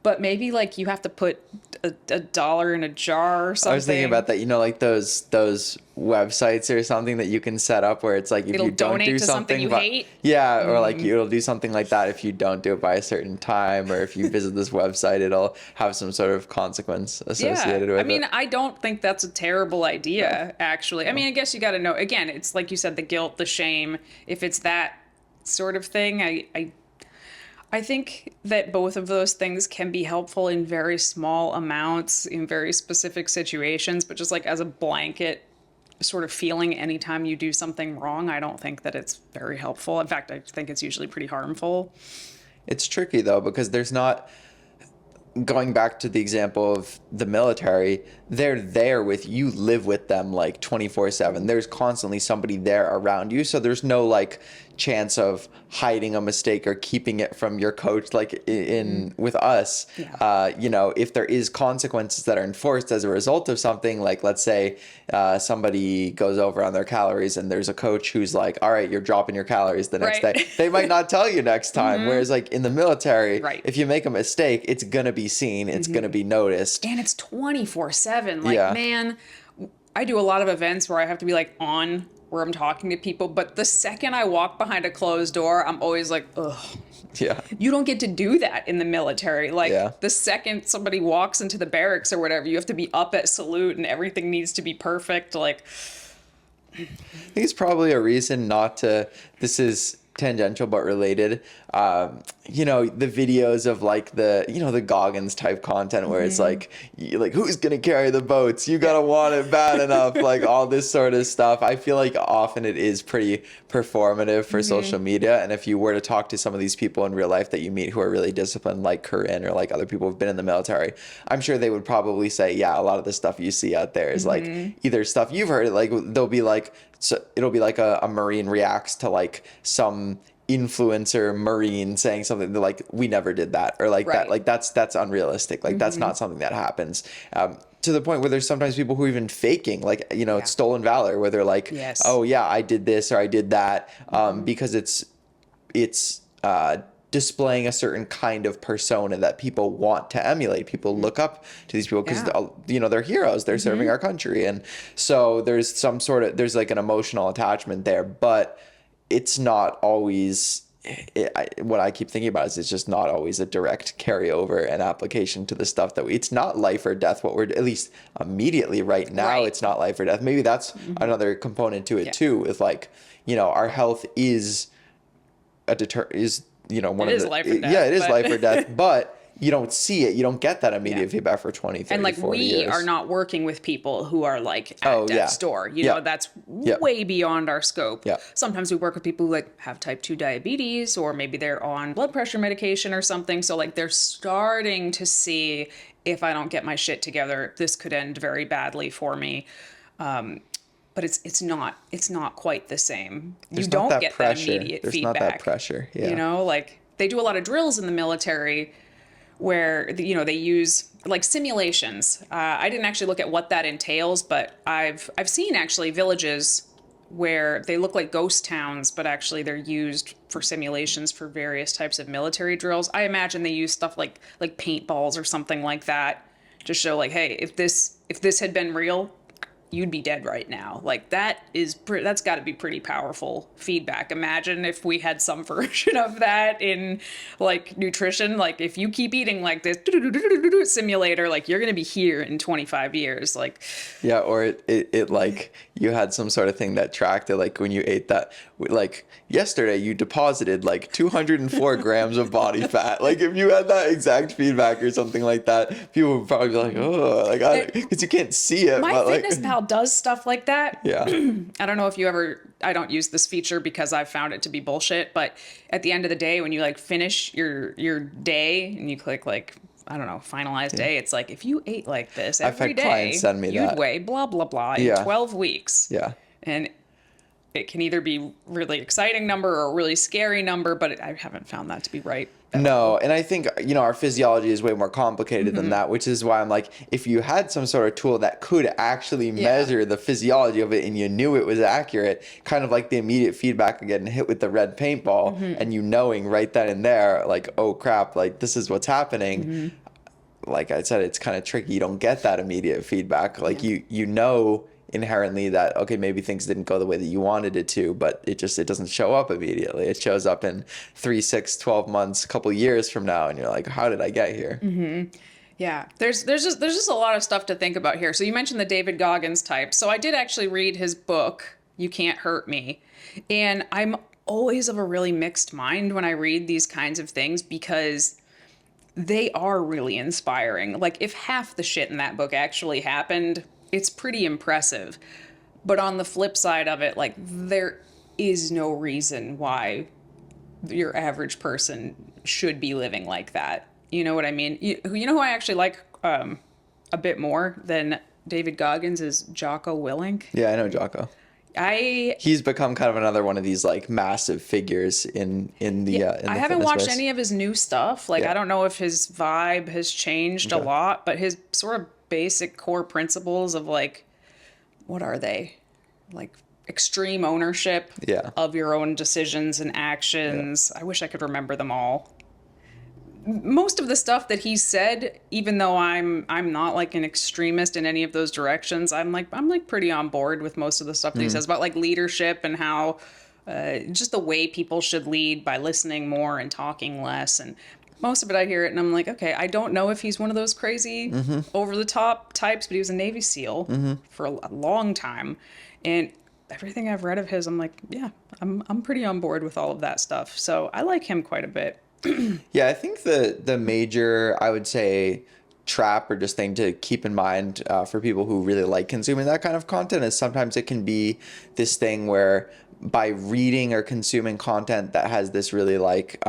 But maybe like you have to put a dollar in a jar or something. I was thinking about that, like those websites or something that you can set up where it's like if it'll you don't donate do to something, you hate. Yeah, or like it'll do something like that if you don't do it by a certain time, or if you visit this website, it'll have some sort of consequence associated with it. I mean, I don't think that's a terrible idea, actually. I mean, I guess you got to know, again, it's like you said, the guilt, the shame. If it's that sort of thing, I think that both of those things can be helpful in very small amounts in very specific situations, but just like as a blanket sort of feeling anytime you do something wrong, I don't think that it's very helpful. In fact, I think it's usually pretty harmful. It's tricky though, because there's not, going back to the example of the military, they're there with you, live with them like 24/7. There's constantly somebody there around you. So there's no like chance of hiding a mistake or keeping it from your coach, like in with us, you know, if there is consequences that are enforced as a result of something, like let's say somebody goes over on their calories and there's a coach who's like, all right, you're dropping your calories the next day. They might not tell you next time. Whereas like in the military, if you make a mistake, it's going to be seen, it's going to be noticed. And it's 24/7. Like, man, I do a lot of events where I have to be like on where I'm talking to people, but the second I walk behind a closed door, I'm always like, ugh. Yeah. You don't get to do that in the military. Like the second somebody walks into the barracks or whatever, you have to be up at salute and everything needs to be perfect. Like, I think it's probably a reason not to, this is tangential but related, you know, the videos of like the, you know, the Goggins type content where it's like who's gonna carry the boats, you gotta want it bad enough, like all this sort of stuff. I feel like often it is pretty performative for social media, and if you were to talk to some of these people in real life that you meet who are really disciplined, like Corinne or like other people who've been in the military, I'm sure they would probably say, yeah, a lot of the stuff you see out there is like either stuff you've heard, like they'll be like, so it'll be like a Marine reacts to like some influencer Marine saying something like, we never did that, or like that, like that's unrealistic, like that's not something that happens, to the point where there's sometimes people who are even faking, like, you know, it's stolen valor, where they're like, oh yeah, I did this or I did that, because it's displaying a certain kind of persona that people want to emulate. People look up to these people because you know, they're heroes, they're serving our country, and so there's some sort of, there's like an emotional attachment there, but it's not always, what I keep thinking about is it's just not always a direct carryover and application to the stuff that it's not life or death. What we're, at least immediately right now, it's not life or death. Maybe that's another component to it too, with like, you know, our health is you know, one of the, life or death, it is life or death, but you don't see it. You don't get that immediate feedback for 20, 30, and like 40 we years. are not working with people who are like at death's door. You know, that's way beyond our scope. Sometimes we work with people who like have type 2 diabetes, or maybe they're on blood pressure medication or something. So like they're starting to see, if I don't get my shit together, this could end very badly for me. But it's not quite the same. There's you don't that get pressure. that immediate There's feedback. not that pressure. You know, like they do a lot of drills in the military where, you know, they use like simulations. I didn't actually look at what that entails, but I've seen actually villages where they look like ghost towns, but actually they're used for simulations for various types of military drills. I imagine they use stuff like paintballs or something like that to show like, hey, if this had been real, you'd be dead right now. Like that's got to be pretty powerful feedback. Imagine if we had some version of that in like nutrition. Like if you keep eating like this simulator, like you're going to be here in 25 years. Like, yeah. Or it like you had some sort of thing that tracked it. Like when you ate that, like yesterday you deposited like 204 grams of body fat. Like if you had that exact feedback or something like that, people would probably be like, oh, like, because you can't see it. My but Fitness like, Pal does stuff like that. Yeah. I don't know if you ever, I don't use this feature because I've found it to be bullshit, but at the end of the day, when you like finish your day and you click like, I don't know, finalize day, it's like, if you ate like this every day, clients send me you'd that. weigh blah, blah, blah in 12 weeks. Yeah. And it can either be really exciting number or a really scary number, but I haven't found that to be right. No, and I think, you know, our physiology is way more complicated than that, which is why I'm like, if you had some sort of tool that could actually measure the physiology of it and you knew it was accurate, kind of like the immediate feedback of getting hit with the red paintball and you knowing right then and there, like, oh crap, like this is what's happening. Like I said, it's kind of tricky. You don't get that immediate feedback. Like you know inherently that, okay, maybe things didn't go the way that you wanted it to, but it doesn't show up immediately. It shows up in 3, 6, 12 months, a couple years from now, and you're like, how did I get here? Yeah, there's just a lot of stuff to think about here. So you mentioned the David Goggins type. So I did actually read his book, You Can't Hurt Me. And I'm always of a really mixed mind when I read these kinds of things because they are really inspiring. Like if half the shit in that book actually happened, it's pretty impressive. But on the flip side of it, like there is no reason why your average person should be living like that. You know what I mean? You know who I actually like a bit more than David Goggins is �奧𝐻𝐿. Yeah, I know 𝐬𝐿𝐫𝐿. He's become kind of another one of these like massive figures in the I haven't fitness watched space. any of his new stuff. Like, Yeah. I don't know if his vibe has changed a Okay. lot, but his sort of basic core principles of like, what are they? Like extreme ownership Yeah. of your own decisions and Yeah. actions. I wish I could remember them all. Most of the stuff that he said, even though I'm not like an extremist in any of those directions, I'm like pretty on board with most of the stuff that he says about like leadership and how just the way people should lead by listening more and talking less. And most of it I hear it and I'm like, okay, I don't know if he's one of those crazy over the top types, but he was a Navy SEAL for a long time. And everything I've read of his, I'm like, yeah, I'm pretty on board with all of that stuff. So I like him quite a bit. Yeah, I think the major, I would say, trap or just thing to keep in mind for people who really like consuming that kind of content is sometimes it can be this thing where by reading or consuming content that has this really like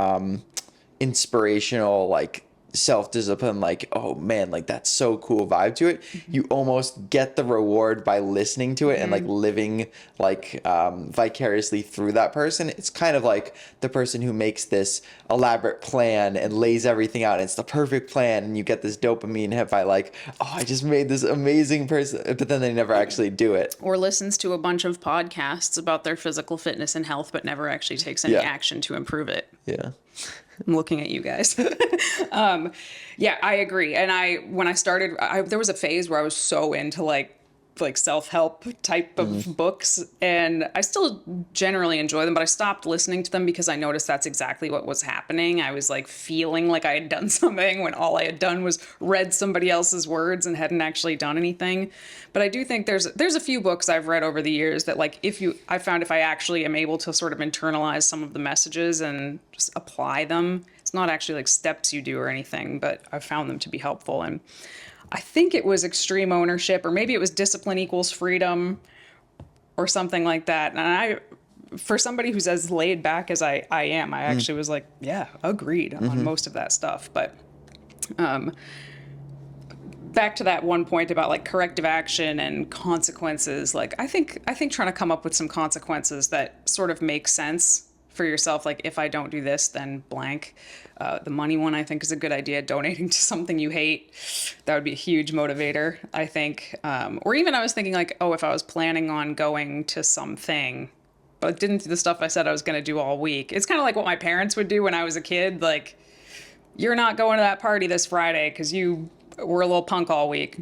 inspirational, like self-discipline, like, oh man, like that's so cool vibe to it, you almost get the reward by listening to it and like living like vicariously through that person. It's kind of like the person who makes this elaborate plan and lays everything out and it's the perfect plan and you get this dopamine hit by like, oh, I just made this amazing person, but then they never actually do it. Or listens to a bunch of podcasts about their physical fitness and health, but never actually takes any Yeah. action to improve it. Yeah. I'm looking at you guys. Yeah, I agree. And when I started, there was a phase where I was so into like self-help type of books, and I still generally enjoy them, but I stopped listening to them because I noticed that's exactly what was happening. I was like feeling like I had done something when all I had done was read somebody else's words and hadn't actually done anything. But I do think there's a few books I've read over the years that like I found if I actually am able to sort of internalize some of the messages and just apply them, it's not actually like steps you do or anything, but I've found them to be helpful. And I think it was extreme ownership, or maybe it was discipline equals freedom or something like that. And for somebody who's as laid back as I am, I actually was like, yeah, agreed on most of that stuff. But back to that one point about like corrective action and consequences, like I think trying to come up with some consequences that sort of make sense for yourself, like if I don't do this, then blank. The money one I think is a good idea. Donating to something you hate, that would be a huge motivator, I think. Or even I was thinking like, oh, if I was planning on going to something, but didn't do the stuff I said I was going to do all week. It's kind of like what my parents would do when I was a kid. Like, you're not going to that party this Friday because you were a little punk all week.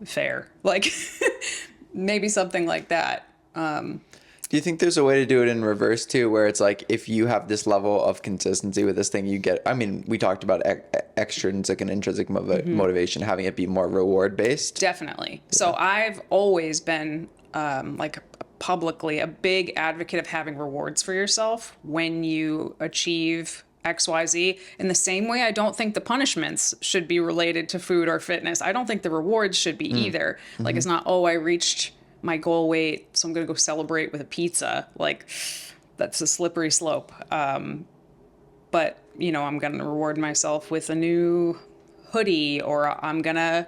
Fair. Like, maybe something like that. Do you think there's a way to do it in reverse too, where it's like if you have this level of consistency with this thing, you get, I mean, we talked about extrinsic and intrinsic motivation, having it be more reward based. Definitely. Yeah. So I've always been like publicly a big advocate of having rewards for yourself when you achieve XYZ. In the same way, I don't think the punishments should be related to food or fitness. I don't think the rewards should be either. Like, it's not, oh, I reached my goal weight, so I'm going to go celebrate with a pizza. Like, that's a slippery slope. But, I'm going to reward myself with a new hoodie, or I'm going to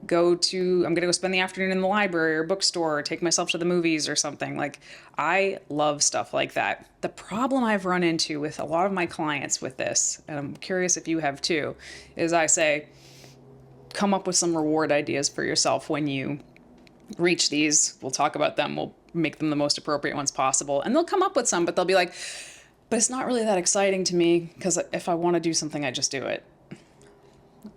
go spend the afternoon in the library or bookstore, or take myself to the movies or something. Like, I love stuff like that. The problem I've run into with a lot of my clients with this, and I'm curious if you have too, is I say, come up with some reward ideas for yourself when you reach these. We'll talk about them. We'll make them the most appropriate ones possible. And they'll come up with some, but they'll be like, but it's not really that exciting to me because if I want to do something, I just do it.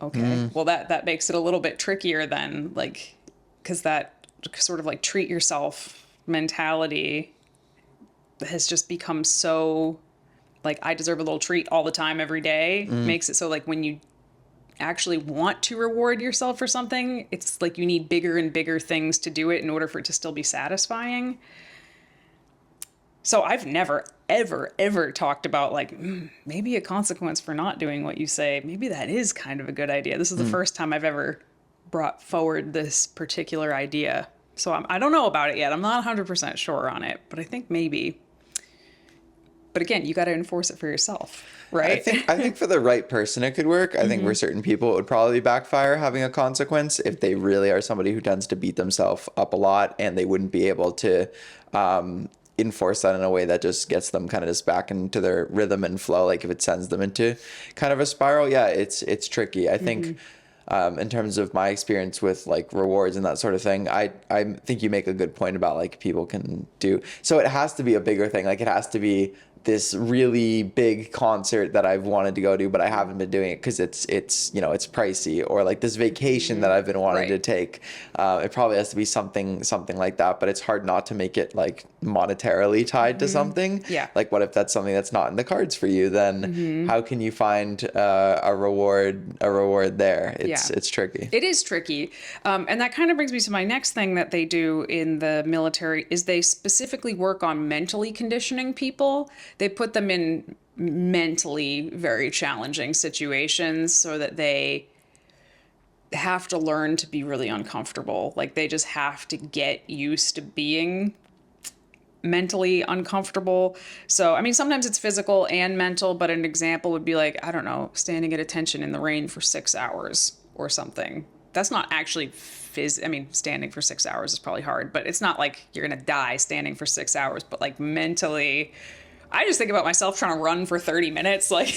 Okay. Well, that makes it a little bit trickier then, like, because that sort of like treat yourself mentality has just become so like, I deserve a little treat all the time, every day. Makes it so like when you actually want to reward yourself for something, it's like you need bigger and bigger things to do it in order for it to still be satisfying. So I've never, ever, ever talked about like, maybe a consequence for not doing what you say. Maybe that is kind of a good idea. This is the first time I've ever brought forward this particular idea. So I don't know about it yet. I'm not 100% sure on it, but I think maybe. But again, you got to enforce it for yourself, right? I think for the right person it could work. I think for certain people it would probably backfire having a consequence if they really are somebody who tends to beat themselves up a lot, and they wouldn't be able to enforce that in a way that just gets them kind of just back into their rhythm and flow. Like if it sends them into kind of a spiral, yeah, it's tricky. I think in terms of my experience with like rewards and that sort of thing, I think you make a good point about like people can do. So it has to be a bigger thing. Like it has to be this really big concert that I've wanted to go to, but I haven't been doing it because it's you know, it's pricey, or like this vacation that I've been wanting to take. It probably has to be something like that, but it's hard not to make it like monetarily tied to something. Yeah. Like what if that's something that's not in the cards for you? Then how can you find a reward there? It's tricky. It is tricky. And that kind of brings me to my next thing that they do in the military is they specifically work on mentally conditioning people. They put them in mentally very challenging situations so that they have to learn to be really uncomfortable. Like they just have to get used to being mentally uncomfortable. So, I mean, sometimes it's physical and mental, but an example would be like, I don't know, standing at attention in the rain for 6 hours or something. That's not actually I mean, standing for 6 hours is probably hard, but it's not like you're going to die standing for 6 hours, but like mentally, I just think about myself trying to run for 30 minutes, like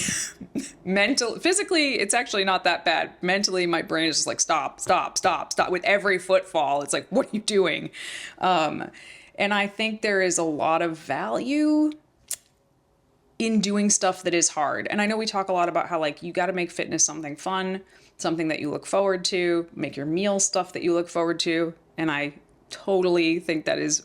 physically, it's actually not that bad. Mentally, my brain is just like, stop. With every footfall, it's like, what are you doing? And I think there is a lot of value in doing stuff that is hard. And I know we talk a lot about how like, you got to make fitness something fun, something that you look forward to, make your meal stuff that you look forward to. And I totally think that is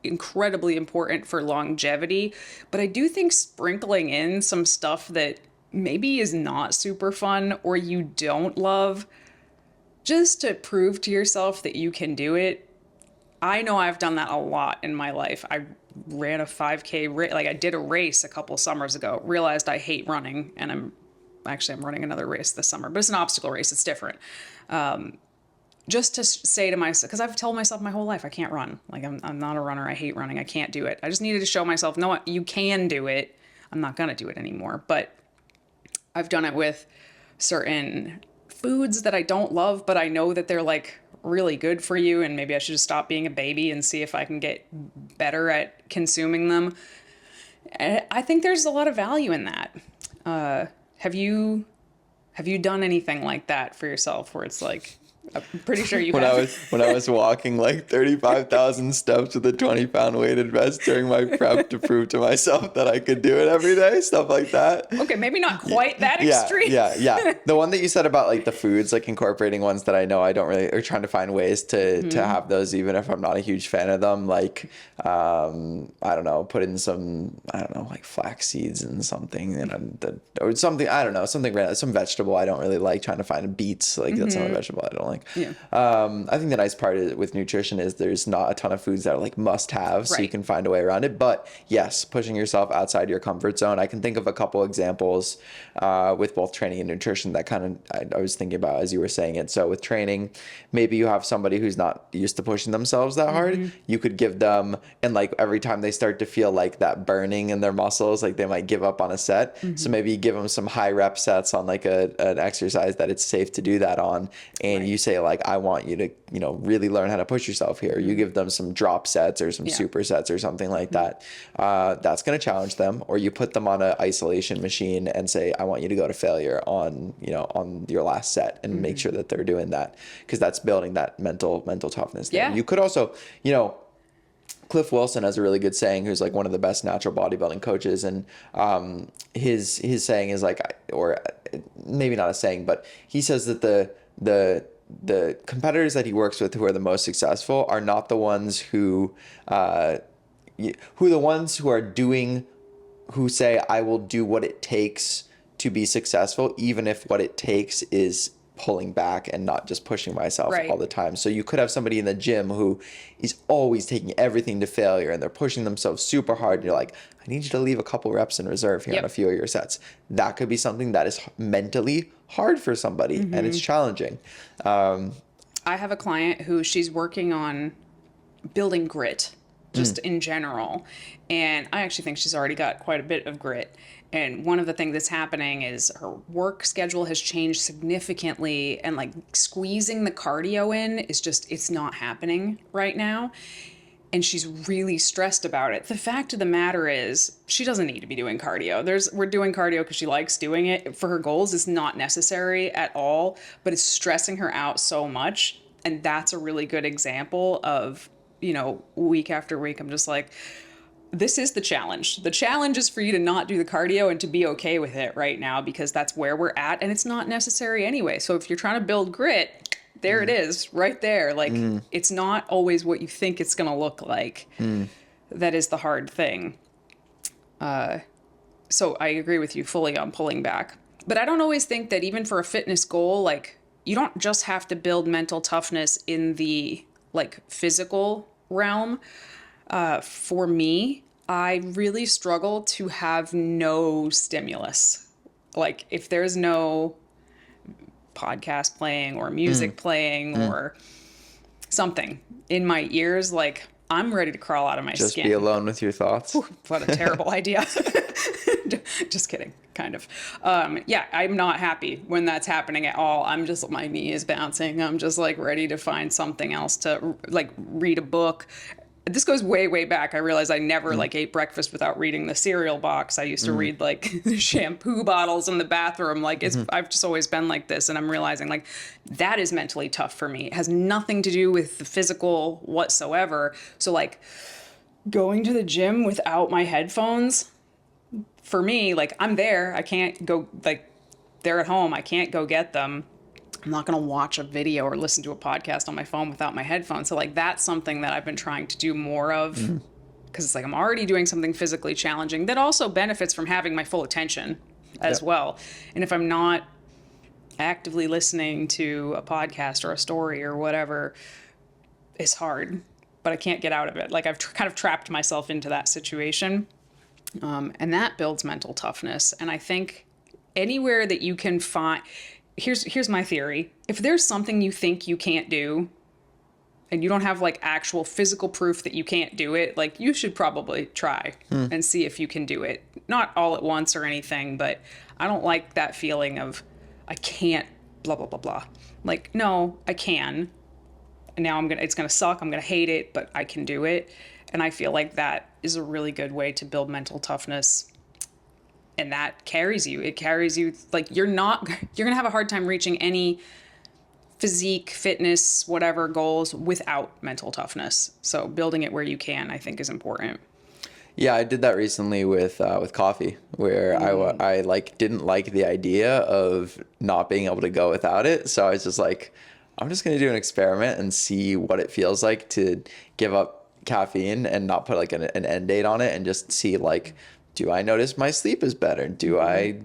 incredibly important for longevity, but I do think sprinkling in some stuff that maybe is not super fun or you don't love, just to prove to yourself that you can do it. I know I've done that a lot in my life. I ran a 5K, like I did a race a couple summers ago, realized I hate running, and I'm running another race this summer, but it's an obstacle race. It's different. Just to say to myself, because I've told myself my whole life, I can't run. Like I'm not a runner. I hate running. I can't do it. I just needed to show myself, no, you can do it. I'm not going to do it anymore. But I've done it with certain foods that I don't love, but I know that they're like really good for you. And maybe I should just stop being a baby and see if I can get better at consuming them. I think there's a lot of value in that. Have you done anything like that for yourself where it's like, I'm pretty sure you have. When I was walking like 35,000 steps with a 20-pound weighted vest during my prep to prove to myself that I could do it every day, stuff like that. Okay, maybe not quite that extreme. Yeah. The one that you said about like the foods, like incorporating ones that I know I don't really, or trying to find ways to have those even if I'm not a huge fan of them. Like, I don't know, put in some, I don't know, like flax seeds and something, or something, I don't know, something random, some vegetable I don't really like, trying to find beets, like that's not a vegetable I don't like. Yeah. I think the nice part with nutrition is there's not a ton of foods that are like must have, so you can find a way around it. But yes, pushing yourself outside your comfort zone. I can think of a couple examples with both training and nutrition that kind of I was thinking about as you were saying it. So with training, maybe you have somebody who's not used to pushing themselves that hard. You could give them, and like every time they start to feel like that burning in their muscles, like they might give up on a set. So maybe you give them some high rep sets on like an exercise that it's safe to do that on, and you say like, I want you to, you know, really learn how to push yourself here. You give them some drop sets or some supersets or something like that. That's going to challenge them. Or you put them on an isolation machine and say, I want you to go to failure on, you know, on your last set, and make sure that they're doing that, because that's building that mental toughness thing. You could also, you know, Cliff Wilson has a really good saying, who's like one of the best natural bodybuilding coaches, and his saying is like, or maybe not a saying, but he says that the competitors that he works with who are the most successful are not the ones who are doing, who say, I will do what it takes to be successful, even if what it takes is pulling back and not just pushing myself all the time. So you could have somebody in the gym who is always taking everything to failure, and they're pushing themselves super hard, and you're like, I need you to leave a couple reps in reserve here on a few of your sets. That could be something that is mentally hard for somebody, and it's challenging. I have a client who she's working on building grit. just in general. And I actually think she's already got quite a bit of grit. And one of the things that's happening is her work schedule has changed significantly, and like squeezing the cardio in is just, it's not happening right now. And she's really stressed about it. The fact of the matter is, she doesn't need to be doing cardio. We're doing cardio because she likes doing it. For her goals, it's not necessary at all, but it's stressing her out so much. And that's a really good example of, you know, week after week, I'm just like, this is the challenge. The challenge is for you to not do the cardio and to be okay with it right now, because that's where we're at, and it's not necessary anyway. So if you're trying to build grit, there it is right there. Like, it's not always what you think it's going to look like. That is the hard thing. So I agree with you fully on pulling back, but I don't always think that even for a fitness goal, like, you don't just have to build mental toughness in the like physical realm. For me, I really struggle to have no stimulus. Like, if there's no podcast playing or music playing or something in my ears, like, I'm ready to crawl out of my skin. Just be alone with your thoughts. Ooh, what a terrible idea. Just kidding, kind of. Yeah, I'm not happy when that's happening at all. I'm just, my knee is bouncing. I'm just like ready to find something else to like read a book. This goes way, way back. I realized I never like ate breakfast without reading the cereal box. I used to read like the shampoo bottles in the bathroom. Like, I've just always been like this. And I'm realizing like that is mentally tough for me. It has nothing to do with the physical whatsoever. So like going to the gym without my headphones, for me, like, I'm there. I can't go, like, they're at home. I can't go get them. I'm not going to watch a video or listen to a podcast on my phone without my headphones. So like, that's something that I've been trying to do more of, because it's like, I'm already doing something physically challenging that also benefits from having my full attention as well. And if I'm not actively listening to a podcast or a story or whatever, it's hard, but I can't get out of it. Like, I've kind of trapped myself into that situation. And that builds mental toughness. And I think anywhere that you can find, here's my theory. If there's something you think you can't do and you don't have like actual physical proof that you can't do it, like, you should probably try and see if you can do it. Not all at once or anything, but I don't like that feeling of I can't blah, blah, blah, blah. Like, no, I can. And now it's going to suck. I'm going to hate it, but I can do it. And I feel like that is a really good way to build mental toughness. And that carries you. It carries you, like, you're going to have a hard time reaching any physique, fitness, whatever goals without mental toughness. So building it where you can, I think, is important. Yeah, I did that recently with coffee, where I like didn't like the idea of not being able to go without it. So I was just like, I'm just going to do an experiment and see what it feels like to give up caffeine and not put like an end date on it, and just see, like, do I notice my sleep is better? Do I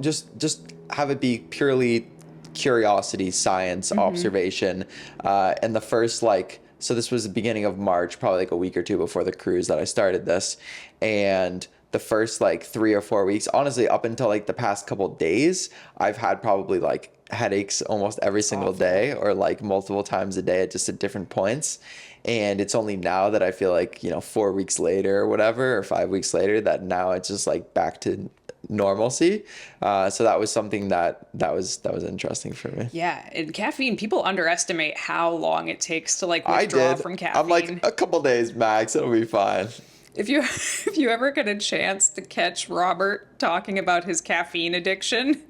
just have it be purely curiosity, science, observation. And the first, like, so this was the beginning of March, probably like a week or two before the cruise that I started this. And the first like 3 or 4 weeks, honestly, up until like the past couple of days, I've had probably like headaches almost every single day, or like multiple times a day at different points. And it's only now that I feel like, 4 weeks later or whatever, or 5 weeks later, that now it's just like back to normalcy. So that was something that was interesting for me. Yeah, and caffeine, people underestimate how long it takes to like withdraw from caffeine. I'm like, a couple days max, it'll be fine. If you ever get a chance to catch Robert talking about his caffeine addiction,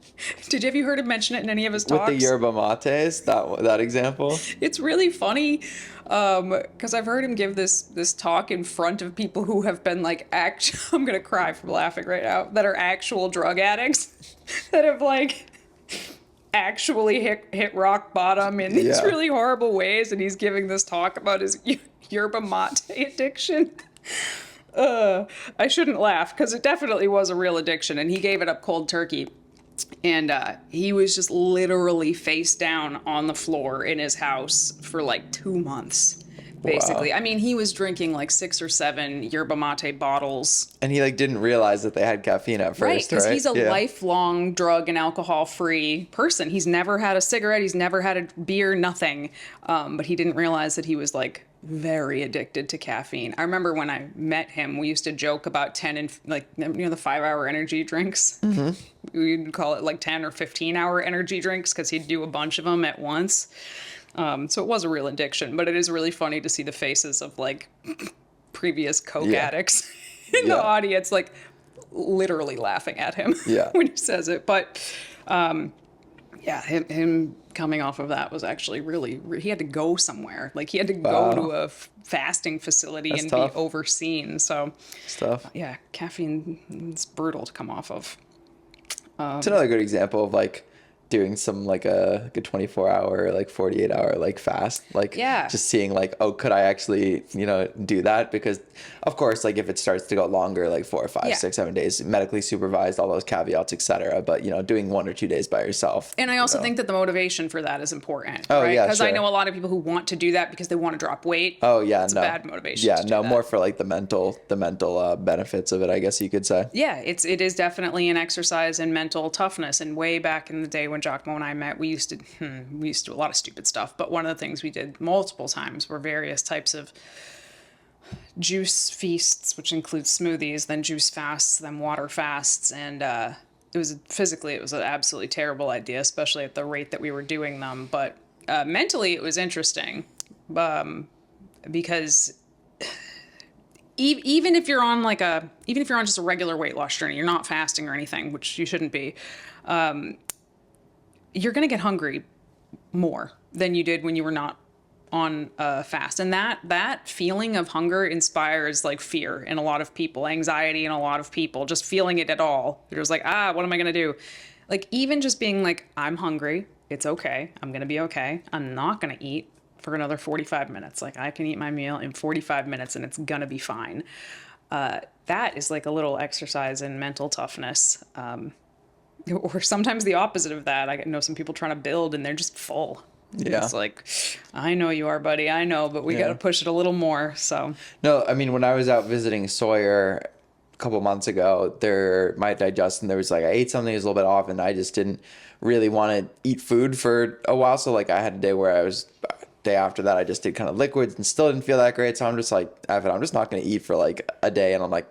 have you heard him mention it in any of his talks? With the yerba mates, that example? It's really funny, because I've heard him give this talk in front of people who have been like, I'm gonna cry from laughing right now, that are actual drug addicts, that have like actually hit rock bottom in these really horrible ways, and he's giving this talk about his yerba mate addiction. I shouldn't laugh, because it definitely was a real addiction, and he gave it up cold turkey. And he was just literally face down on the floor in his house for like 2 months, basically. Wow. I mean, he was drinking like 6 or 7 yerba mate bottles. And he like didn't realize that they had caffeine at first, right? Because he's a lifelong drug and alcohol-free person. He's never had a cigarette. He's never had a beer, nothing. But he didn't realize that he was like very addicted to caffeine. I remember when I met him, we used to joke about 10 and like, you know, the 5-hour energy drinks. We'd call it like 10 or 15-hour energy drinks because he'd do a bunch of them at once. So it was a real addiction, but it is really funny to see the faces of like previous Coke addicts in the audience, like literally laughing at him when he says it. But yeah, him coming off of that was actually really, he had to go somewhere. Like he had to go to a fasting facility and be overseen. So yeah, caffeine is brutal to come off of. It's another good example of like doing some like a 24-hour, like 48-hour like fast, like just seeing like, oh, could I actually, you know, do that? Because of course, like if it starts to go longer, like 4 or 5, 6, 7 days, medically supervised, all those caveats, etc. But you know, doing 1 or 2 days by yourself. And I also think that the motivation for that is important. Oh, right? yeah, because I know a lot of people who want to do that because they want to drop weight. Oh yeah, it's a bad motivation. Yeah, no, more for like the mental benefits of it, I guess you could say. Yeah, it is definitely an exercise in mental toughness. And way back in the day when 𝐵𝐿𝐿 and I met, we used to do a lot of stupid stuff. But one of the things we did multiple times were various types of juice feasts, which include smoothies, then juice fasts, then water fasts. And it was an absolutely terrible idea, especially at the rate that we were doing them. But mentally, it was interesting because even if you're on just a regular weight loss journey, you're not fasting or anything, which you shouldn't be, you're going to get hungry more than you did when you were not on a fast. And that feeling of hunger inspires like fear in a lot of people, anxiety in a lot of people, just feeling it at all. You're just like, what am I going to do? Like even just being like, I'm hungry. It's okay. I'm going to be okay. I'm not going to eat for another 45 minutes. Like I can eat my meal in 45 minutes and it's going to be fine. That is like a little exercise in mental toughness. Or sometimes the opposite of that. I know some people trying to build and they're just full. Yeah. It's like, I know you are, buddy. I know, but we got to push it a little more. So. No, I mean, when I was out visiting Sawyer a couple months ago, my digestion, there was like, I ate something that was a little bit off and I just didn't really want to eat food for a while. So like I had a day where day after that, I just did kind of liquids and still didn't feel that great. So I'm just like, I'm just not going to eat for like a day. And I'm like,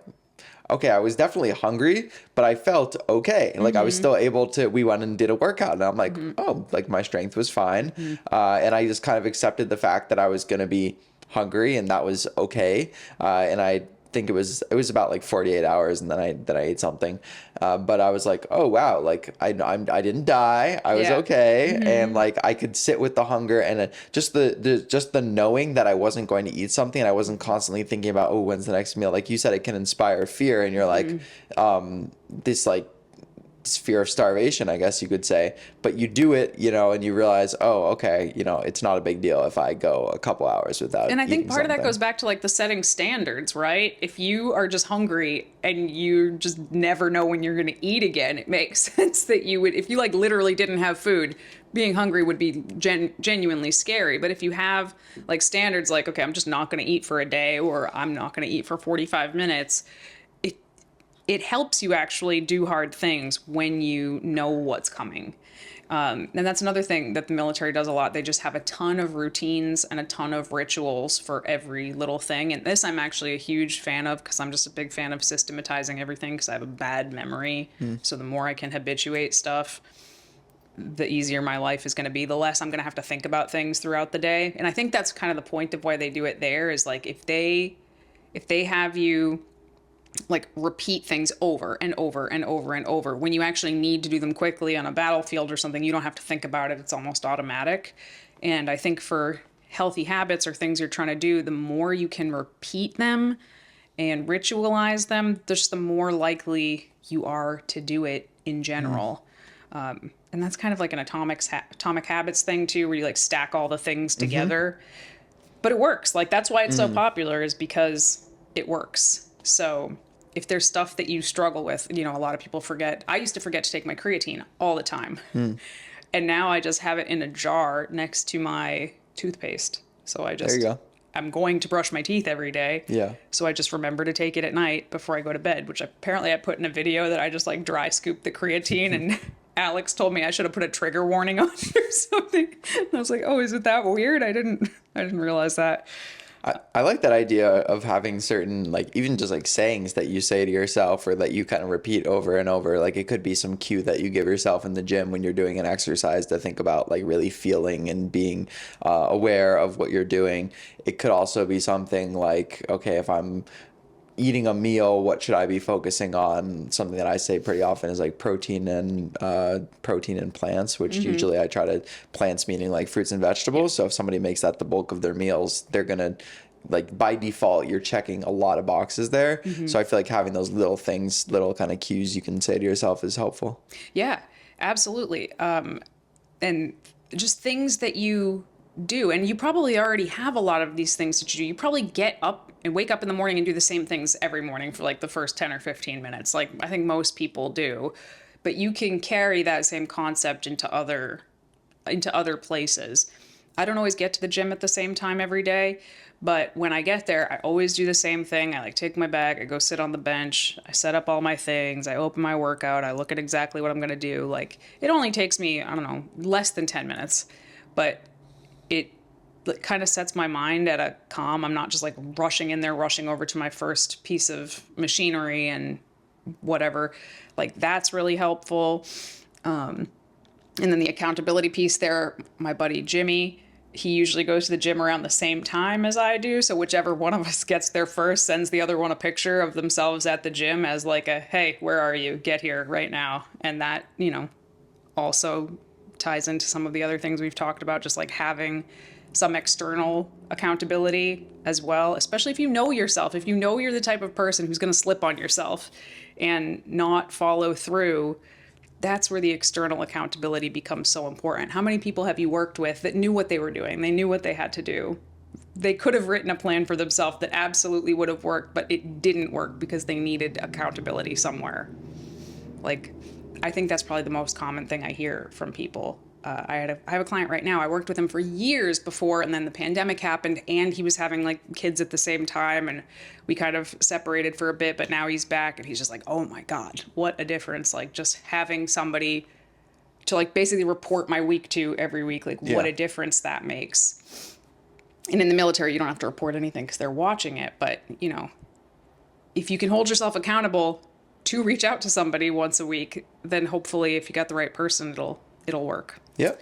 okay, I was definitely hungry, but I felt okay. Like I was still able to, we went and did a workout and I'm like, oh, like my strength was fine. And I just kind of accepted the fact that I was going to be hungry and that was okay. And I think it was about like 48 hours and then I ate something. But I was like, oh wow, like I didn't die. I was okay. And like I could sit with the hunger and just the knowing that I wasn't going to eat something and I wasn't constantly thinking about, oh, when's the next meal? Like you said, it can inspire fear and you're like, this fear of starvation, I guess you could say, but you do it, you know, and you realize, oh, okay, you know, it's not a big deal if I go a couple hours without And I think part something. of that goes back to like the setting standards, right? If you are just hungry and you just never know when you're going to eat again, it makes sense that you would, if you like literally didn't have food, being hungry would be genuinely scary. But if you have like standards like, okay, I'm just not going to eat for a day or I'm not going to eat for 45 minutes, it helps you actually do hard things when you know what's coming. And that's another thing that the military does a lot. They just have a ton of routines and a ton of rituals for every little thing. And this I'm actually a huge fan of because I'm just a big fan of systematizing everything because I have a bad memory. So the more I can habituate stuff, the easier my life is going to be, the less I'm going to have to think about things throughout the day. And I think that's kind of the point of why they do it there is like if they have you like repeat things over and over and over and over. When you actually need to do them quickly on a battlefield or something, you don't have to think about it. It's almost automatic. And I think for healthy habits or things you're trying to do, the more you can repeat them and ritualize them, just the more likely you are to do it in general. And that's kind of like an atomic habits thing too, where you like stack all the things together. But it works. Like that's why it's so popular is because it works. So if there's stuff that you struggle with, you know, a lot of people forget. I used to forget to take my creatine all the time. And now I just have it in a jar next to my toothpaste. So I just, there you go. I'm going to brush my teeth every day. Yeah. So I just remember to take it at night before I go to bed, which apparently I put in a video that I just like dry scoop the creatine and Alex told me I should have put a trigger warning on it or something. And I was like, oh, is it that weird? I didn't realize that. I like that idea of having certain, like, even just like sayings that you say to yourself or that you kind of repeat over and over. Like, it could be some cue that you give yourself in the gym when you're doing an exercise to think about, like, really feeling and being aware of what you're doing. It could also be something like, okay, if I'm eating a meal, what should I be focusing on? Something that I say pretty often is like protein and plants, which usually I try to, plants meaning like fruits and vegetables. So if somebody makes that the bulk of their meals, they're gonna, like, by default, you're checking a lot of boxes there. So I feel like having those little things, little kind of cues you can say to yourself is helpful. Yeah, absolutely. And just things that you do, and you probably already have a lot of these things that you do. You probably get up and wake up in the morning and do the same things every morning for like the first 10 or 15 minutes. Like I think most people do, but you can carry that same concept into other places. I don't always get to the gym at the same time every day, but when I get there, I always do the same thing. I like take my bag, I go sit on the bench, I set up all my things, I open my workout, I look at exactly what I'm going to do. Like it only takes me, I don't know, less than 10 minutes, but it kind of sets my mind at a calm. I'm not just like rushing in there, rushing over to my first piece of machinery and whatever. Like that's really helpful. And then the accountability piece there, my buddy Jimmy, he usually goes to the gym around the same time as I do. So whichever one of us gets there first sends the other one a picture of themselves at the gym as like a, hey, where are you? Get here right now. And that, you know, also ties into some of the other things we've talked about, just like having some external accountability as well, especially if you know yourself, if you know you're the type of person who's going to slip on yourself and not follow through. That's where the external accountability becomes so important. How many people have you worked with that knew what they were doing? They knew what they had to do. They could have written a plan for themselves that absolutely would have worked, but it didn't work because they needed accountability somewhere. Like, I think that's probably the most common thing I hear from people. I have a client right now. I worked with him for years before, and then the pandemic happened, and he was having like kids at the same time, and we kind of separated for a bit, but now he's back, and he's just like, oh my God, what a difference. Like just having somebody to like basically report my week to every week, like what a difference that makes. And in the military, you don't have to report anything because they're watching it, but you know, if you can hold yourself accountable to reach out to somebody once a week, then hopefully if you got the right person, it'll work. Yep.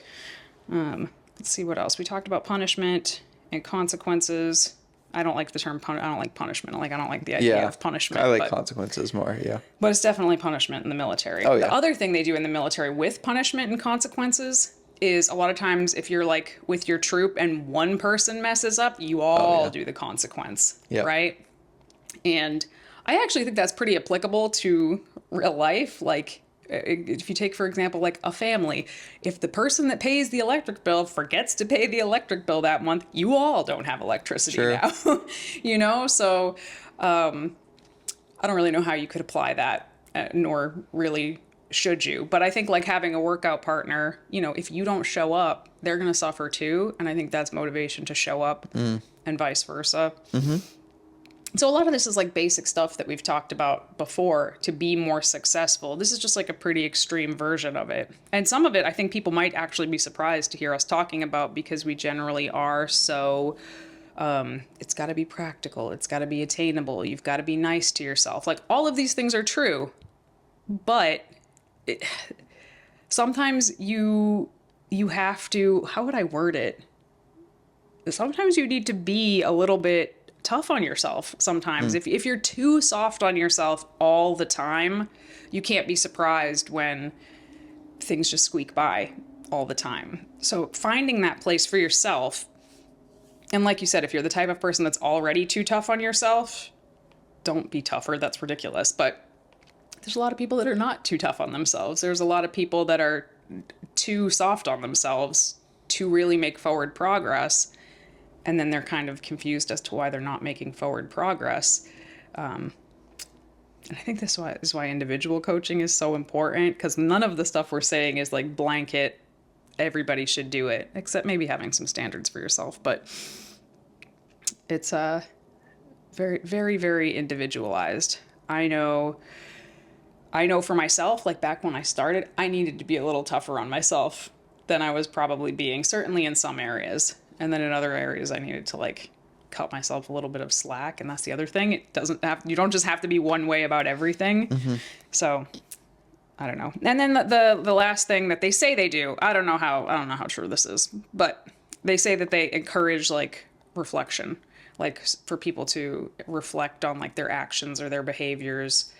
Let's see what else. We talked about punishment and consequences. I don't like the term I don't like punishment. I don't like the idea of punishment. I like consequences more, But it's definitely punishment in the military. Oh, yeah. The other thing they do in the military with punishment and consequences is a lot of times if you're like with your troop and one person messes up, you all do the consequence, right? And I actually think that's pretty applicable to real life. Like if you take, for example, like a family, if the person that pays the electric bill forgets to pay the electric bill that month, you all don't have electricity now, you know? So I don't really know how you could apply that, nor really should you. But I think like having a workout partner, you know, if you don't show up, they're going to suffer too. And I think that's motivation to show up and vice versa. So a lot of this is like basic stuff that we've talked about before to be more successful. This is just like a pretty extreme version of it. And some of it, I think people might actually be surprised to hear us talking about because we generally are so, it's got to be practical. It's got to be attainable. You've got to be nice to yourself. Like all of these things are true, but sometimes you have to, how would I word it? Sometimes you need to be a little bit tough on yourself sometimes. If you're too soft on yourself all the time, you can't be surprised when things just squeak by all the time. So finding that place for yourself, and like you said, if you're the type of person that's already too tough on yourself, don't be tougher. That's ridiculous. But there's a lot of people that are not too tough on themselves. There's a lot of people that are too soft on themselves to really make forward progress. And then they're kind of confused as to why they're not making forward progress. And I think this is why individual coaching is so important, because none of the stuff we're saying is like blanket, everybody should do it, except maybe having some standards for yourself. But it's very, very, very individualized. I know for myself, like back when I started, I needed to be a little tougher on myself than I was probably being, certainly in some areas. And then in other areas, I needed to like cut myself a little bit of slack. And that's the other thing. You don't just have to be one way about everything. So I don't know. And then the last thing that they say they do, I don't know how true this is, but they say that they encourage like reflection, like for people to reflect on like their actions or their behaviors,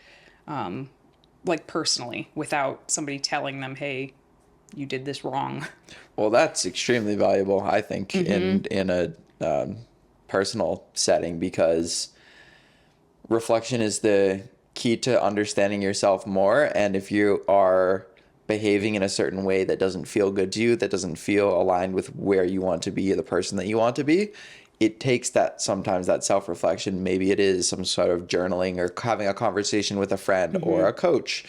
like personally, without somebody telling them, hey, you did this wrong. Well, that's extremely valuable, I think, in a personal setting, because reflection is the key to understanding yourself more. And if you are behaving in a certain way that doesn't feel good to you, that doesn't feel aligned with where you want to be, the person that you want to be, it takes sometimes that self-reflection. Maybe it is some sort of journaling or having a conversation with a friend or a coach.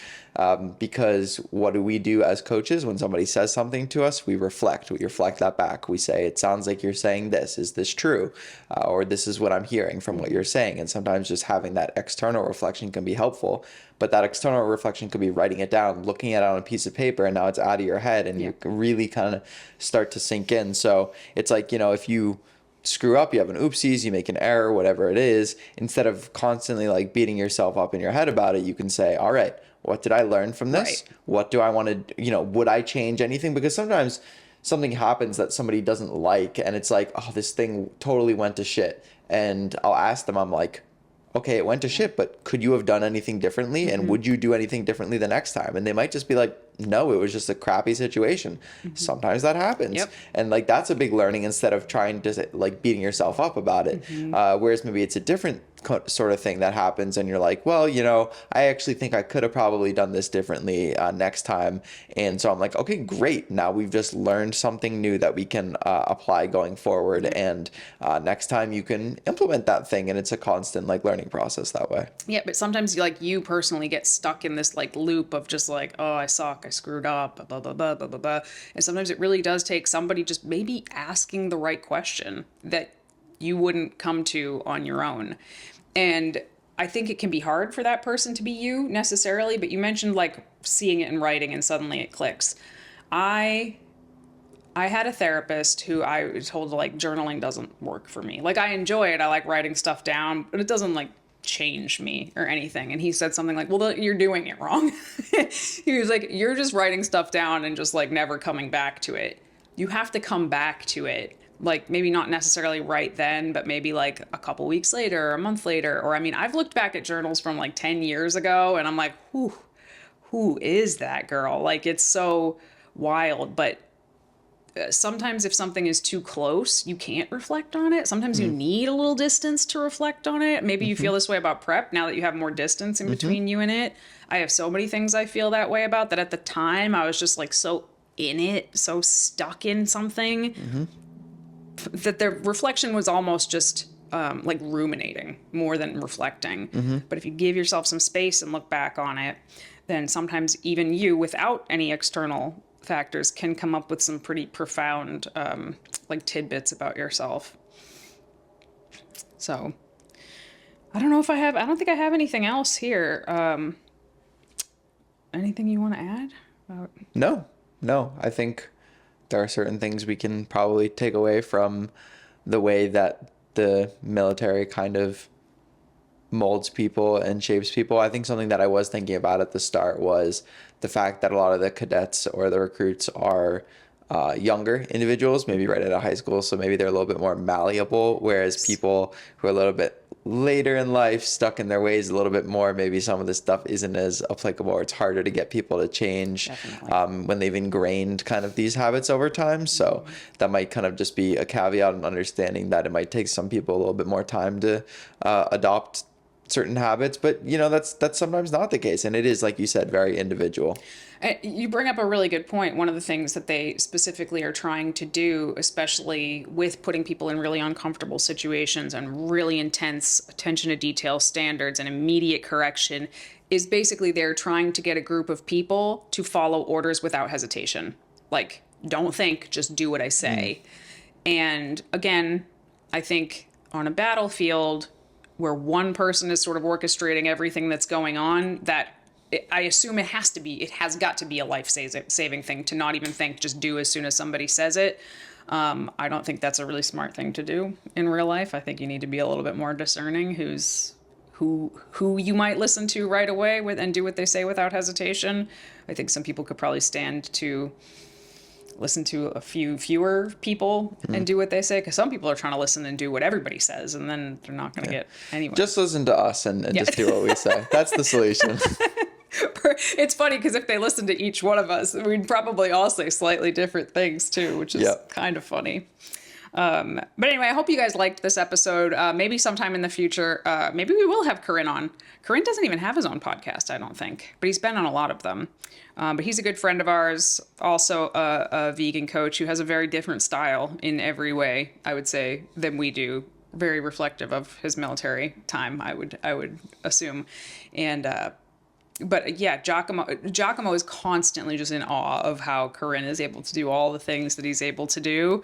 Because what do we do as coaches when somebody says something to us? We reflect that back. We say, it sounds like you're saying this. Is this true? Or this is what I'm hearing from what you're saying. And sometimes just having that external reflection can be helpful. But that external reflection could be writing it down, looking at it on a piece of paper, and now it's out of your head and you can really kind of start to sink in. So it's like, if you screw up, you have an oopsies, you make an error, whatever it is, instead of constantly like beating yourself up in your head about it, you can say, all right, what did I learn from this? Right. What do I want to, would I change anything? Because sometimes something happens that somebody doesn't like, and it's like, oh, this thing totally went to shit. And I'll ask them, I'm like, okay, it went to shit, but could you have done anything differently? And would you do anything differently the next time? And they might just be like, no, it was just a crappy situation. Sometimes that happens. Yep. And like, that's a big learning, instead of trying to like beating yourself up about it. Whereas maybe it's a different sort of thing that happens and you're like, well, I actually think I could have probably done this differently next time. And so I'm like, okay, great. Now we've just learned something new that we can apply going forward. And next time you can implement that thing. And it's a constant like learning process that way. Yeah, but sometimes you personally get stuck in this like loop of just like, oh, I suck, I screwed up, blah, blah, blah, blah, blah, blah. And sometimes it really does take somebody just maybe asking the right question that you wouldn't come to on your own. And I think it can be hard for that person to be you necessarily, but you mentioned like seeing it in writing and suddenly it clicks. I had a therapist who I was told like journaling doesn't work for me. Like I enjoy it. I like writing stuff down, but it doesn't like change me or anything. And he said something like, well, you're doing it wrong. He was like, you're just writing stuff down and just like never coming back to it. You have to come back to it. Like maybe not necessarily right then, but maybe like a couple weeks later or a month later. Or I mean, I've looked back at journals from like 10 years ago and I'm like, who is that girl? Like it's so wild. But sometimes if something is too close, you can't reflect on it. Sometimes you need a little distance to reflect on it. Maybe you feel this way about prep now that you have more distance in between you and it. I have so many things I feel that way about, that at the time I was just like so in it, so stuck in something, that the reflection was almost just like ruminating more than reflecting. But if you give yourself some space and look back on it, then sometimes even you, without any external factors, can come up with some pretty profound like tidbits about yourself. So I don't think I have anything else here. Anything you want to add about? No, I think there are certain things we can probably take away from the way that the military kind of molds people and shapes people. I think something that I was thinking about at the start was the fact that a lot of the cadets or the recruits are younger individuals, maybe right out of high school. So maybe they're a little bit more malleable, whereas people who are a little bit later in life, stuck in their ways a little bit more, maybe some of this stuff isn't as applicable, or it's harder to get people to change when they've ingrained kind of these habits over time. So that might kind of just be a caveat and understanding that it might take some people a little bit more time to adopt certain habits, but that's sometimes not the case, and it is, like you said, very individual. You bring up a really good point. One of the things that they specifically are trying to do, especially with putting people in really uncomfortable situations and really intense attention to detail standards and immediate correction, is basically they're trying to get a group of people to follow orders without hesitation. Like, don't think, just do what I say. And again, I think on a battlefield where one person is sort of orchestrating everything that's going on, that I assume it has got to be a life-saving thing to not even think, just do as soon as somebody says it. I don't think that's a really smart thing to do in real life. I think you need to be a little bit more discerning who you might listen to right away with and do what they say without hesitation. I think some people could probably stand to listen to a fewer people and do what they say, because some people are trying to listen and do what everybody says, and then they're not going to get anywhere. Just listen to us and just do what we say. That's the solution. It's funny because if they listen to each one of us, we'd probably all say slightly different things too, which is kind of funny. But anyway, I hope you guys liked this episode. Maybe sometime in the future, maybe we will have Corinne on. Corinne doesn't even have his own podcast, I don't think, but he's been on a lot of them. But he's a good friend of ours, also a vegan coach who has a very different style in every way, I would say, than we do. Very reflective of his military time, I would assume. And, but yeah, 𝐃𝐨𝐽 is constantly just in awe of how Corinne is able to do all the things that he's able to do.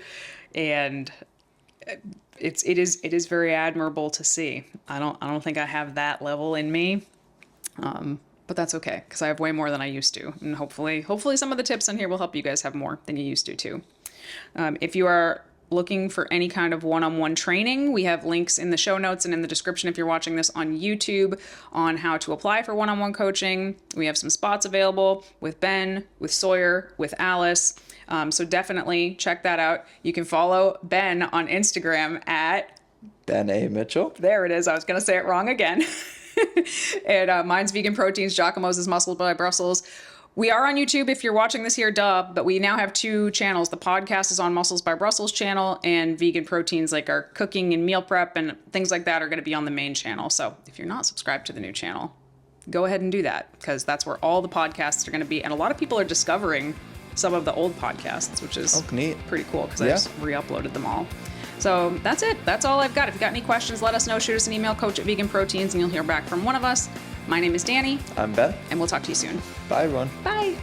And it is very admirable to see. I don't think I have that level in me. But that's okay, because I have way more than I used to. And hopefully some of the tips in here will help you guys have more than you used to too. If you are looking for any kind of one-on-one training, we have links in the show notes and in the description if you're watching this on YouTube on how to apply for one-on-one coaching. We have some spots available with Ben, with Sawyer, with Alice. So definitely check that out. You can follow Ben on Instagram at Ben A. Mitchell. There it is. I was going to say it wrong again. And mine's VeganProteins. 𝐃𝐨𝐽 is Muscles by Brussels. We are on YouTube if you're watching this here, but we now have 2 channels. The podcast is on Muscles by Brussels channel, and VeganProteins, like our cooking and meal prep and things like that, are going to be on the main channel. So if you're not subscribed to the new channel, go ahead and do that, because that's where all the podcasts are going to be. And a lot of people are discovering some of the old podcasts, which is pretty cool, because I just re-uploaded them all. So that's it. That's all I've got. If you got any questions, let us know. Shoot us an email, coach@VeganProteins, and you'll hear back from one of us. My name is Dani. I'm Ben. And we'll talk to you soon. Bye, everyone. Bye.